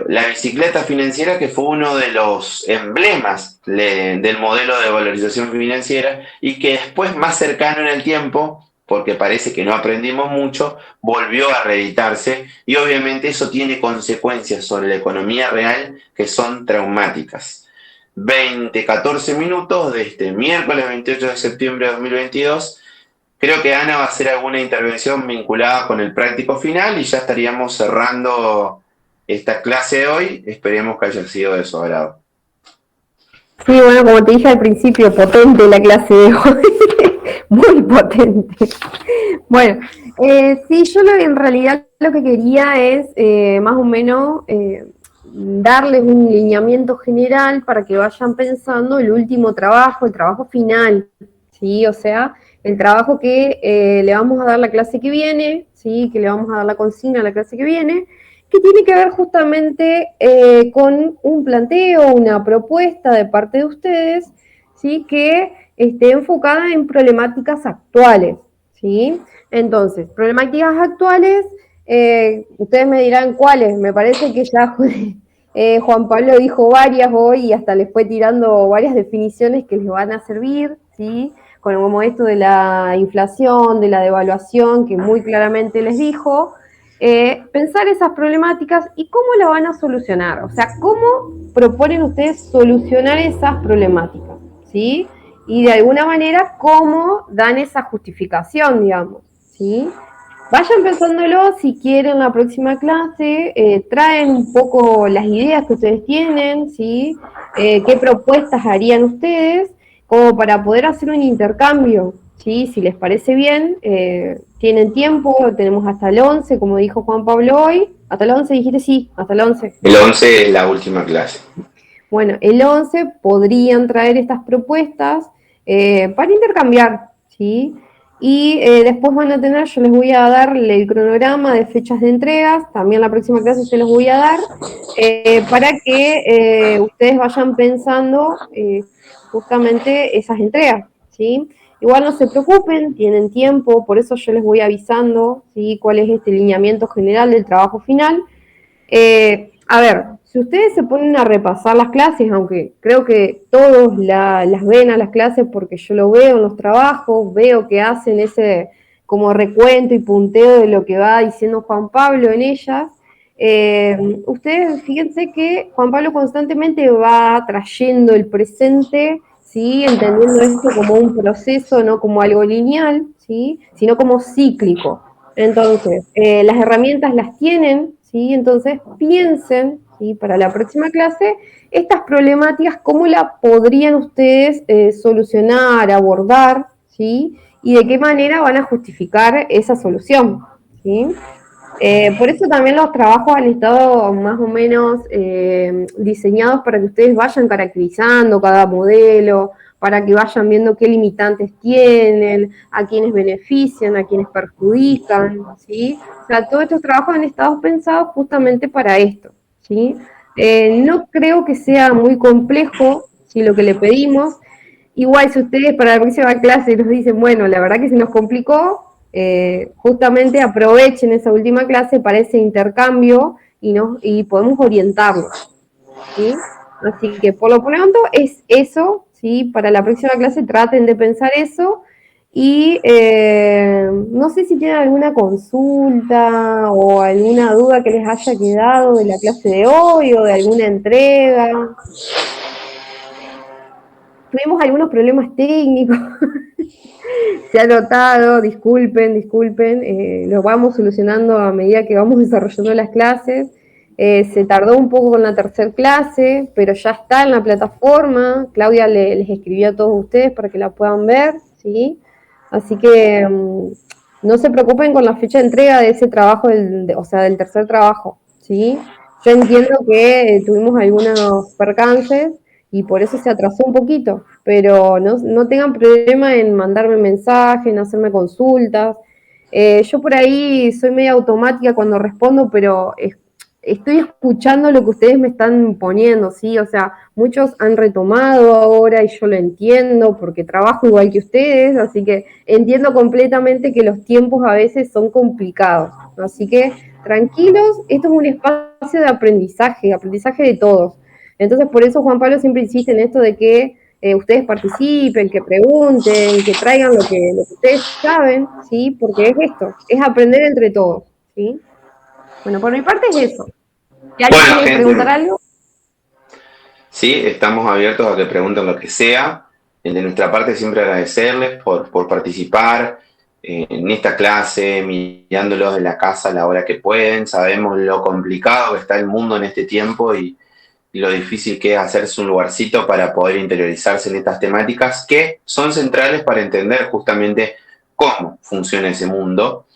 la bicicleta financiera, que fue uno de los emblemas del modelo de valorización financiera y que después, más cercano en el tiempo, porque parece que no aprendimos mucho, volvió a reeditarse y obviamente eso tiene consecuencias sobre la economía real que son traumáticas. 14 minutos de este miércoles 28 de septiembre de 2022. Creo que Ana va a hacer alguna intervención vinculada con el práctico final y ya estaríamos cerrando esta clase de hoy. Esperemos que haya sido de su agrado. Sí, bueno, como te dije al principio, potente la clase de hoy, muy potente. Bueno, sí, yo en realidad lo que quería es más o menos darles un lineamiento general para que vayan pensando el último trabajo, el trabajo final, ¿sí? O sea, el trabajo que le vamos a dar la clase que viene, ¿sí? Que le vamos a dar la consigna a la clase que viene, que tiene que ver justamente con un planteo, una propuesta de parte de ustedes, ¿sí? Que esté enfocada en problemáticas actuales, ¿sí? Entonces, problemáticas actuales, ustedes me dirán cuáles. Me parece que ya Juan Pablo dijo varias hoy y hasta les fue tirando varias definiciones que les van a servir, ¿sí? Como esto de la inflación, de la devaluación, que muy claramente les dijo. Pensar esas problemáticas y cómo la van a solucionar. O sea, cómo proponen ustedes solucionar esas problemáticas, ¿sí? Y de alguna manera, cómo dan esa justificación, digamos, ¿sí? Vayan pensándolo si quieren la próxima clase, traen un poco las ideas que ustedes tienen, ¿sí? Qué propuestas harían ustedes, como para poder hacer un intercambio, ¿sí? Si les parece bien, tienen tiempo, tenemos hasta el 11, como dijo Juan Pablo hoy. ¿Hasta el 11 dijiste? Sí, hasta el 11. El 11 es la última clase. Bueno, el 11 podrían traer estas propuestas para intercambiar, ¿sí? Y después van a tener, yo les voy a dar el cronograma de fechas de entregas, también la próxima clase se los voy a dar, para que ustedes vayan pensando justamente esas entregas, ¿sí? Igual no se preocupen, tienen tiempo, por eso yo les voy avisando, ¿sí? Cuál es este lineamiento general del trabajo final. A ver, si ustedes se ponen a repasar las clases, aunque creo que todos las ven a las clases porque yo lo veo en los trabajos, veo que hacen ese como recuento y punteo de lo que va diciendo Juan Pablo en ellas, ustedes fíjense que Juan Pablo constantemente va trayendo el presente, ¿sí? Entendiendo esto como un proceso, no como algo lineal, ¿sí? Sino como cíclico. Entonces, las herramientas las tienen, ¿sí? Entonces, piensen, ¿sí? Para la próxima clase, estas problemáticas, ¿cómo las podrían ustedes solucionar, abordar, ¿sí? Y de qué manera van a justificar esa solución, ¿sí? Por eso también los trabajos han estado más o menos diseñados para que ustedes vayan caracterizando cada modelo, para que vayan viendo qué limitantes tienen, a quiénes benefician, a quiénes perjudican, ¿sí? O sea, todos estos trabajos han estado pensados justamente para esto, ¿sí? No creo que sea muy complejo, ¿sí? Lo que le pedimos. Igual si ustedes para la próxima clase nos dicen, bueno, la verdad que se nos complicó, justamente aprovechen esa última clase para ese intercambio y podemos orientarlos, ¿sí? Así que por lo pronto es eso, ¿sí? Para la próxima clase traten de pensar eso y no sé si tienen alguna consulta o alguna duda que les haya quedado de la clase de hoy o de alguna entrega. Tuvimos algunos problemas técnicos. Se ha notado, disculpen, lo vamos solucionando a medida que vamos desarrollando las clases. Se tardó un poco con la tercera clase, pero ya está en la plataforma. Claudia les escribió a todos ustedes para que la puedan ver, ¿sí? Así que no se preocupen con la fecha de entrega de ese trabajo, o sea, del tercer trabajo, ¿sí? Yo entiendo que tuvimos algunos percances y por eso se atrasó un poquito, pero no tengan problema en mandarme mensajes, en hacerme consultas. Yo por ahí soy media automática cuando respondo, pero estoy escuchando lo que ustedes me están poniendo, ¿sí? O sea, muchos han retomado ahora y yo lo entiendo porque trabajo igual que ustedes, así que entiendo completamente que los tiempos a veces son complicados. Así que tranquilos, esto es un espacio de aprendizaje de todos. Entonces, por eso Juan Pablo siempre insiste en esto de que ustedes participen, que pregunten, que traigan lo que ustedes saben, ¿sí? Porque es esto, es aprender entre todos, ¿sí? Bueno, por mi parte es eso. Si alguien Bueno, quiere preguntar gente, algo, sí, estamos abiertos a que pregunten lo que sea. De nuestra parte, siempre agradecerles por participar en esta clase, mirándolos de la casa a la hora que pueden. Sabemos lo complicado que está el mundo en este tiempo y lo difícil que es hacerse un lugarcito para poder interiorizarse en estas temáticas que son centrales para entender justamente cómo funciona ese mundo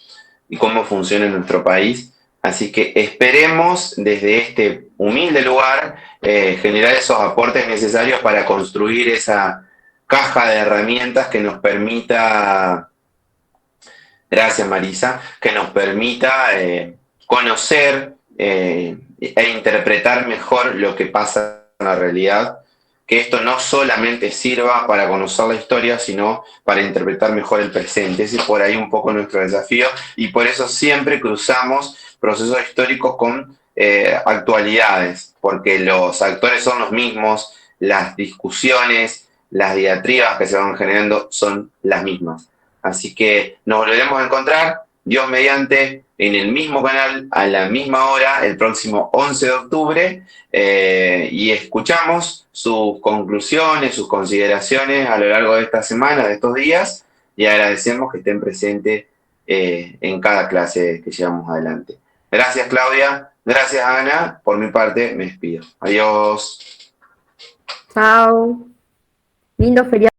y cómo funciona en nuestro país. Así que esperemos desde este humilde lugar generar esos aportes necesarios para construir esa caja de herramientas que nos permita, gracias Marisa, que nos permita conocer e interpretar mejor lo que pasa en la realidad, que esto no solamente sirva para conocer la historia, sino para interpretar mejor el presente. Ese es por ahí un poco nuestro desafío y por eso siempre cruzamos procesos históricos con actualidades, porque los actores son los mismos, las discusiones, las diatribas que se van generando son las mismas. Así que nos volveremos a encontrar, Dios mediante, en el mismo canal, a la misma hora, el próximo 11 de octubre, y escuchamos sus conclusiones, sus consideraciones a lo largo de esta semana, de estos días, y agradecemos que estén presentes en cada clase que llevamos adelante. Gracias, Claudia. Gracias, Ana. Por mi parte, me despido. Adiós. Chao. Lindo feriado.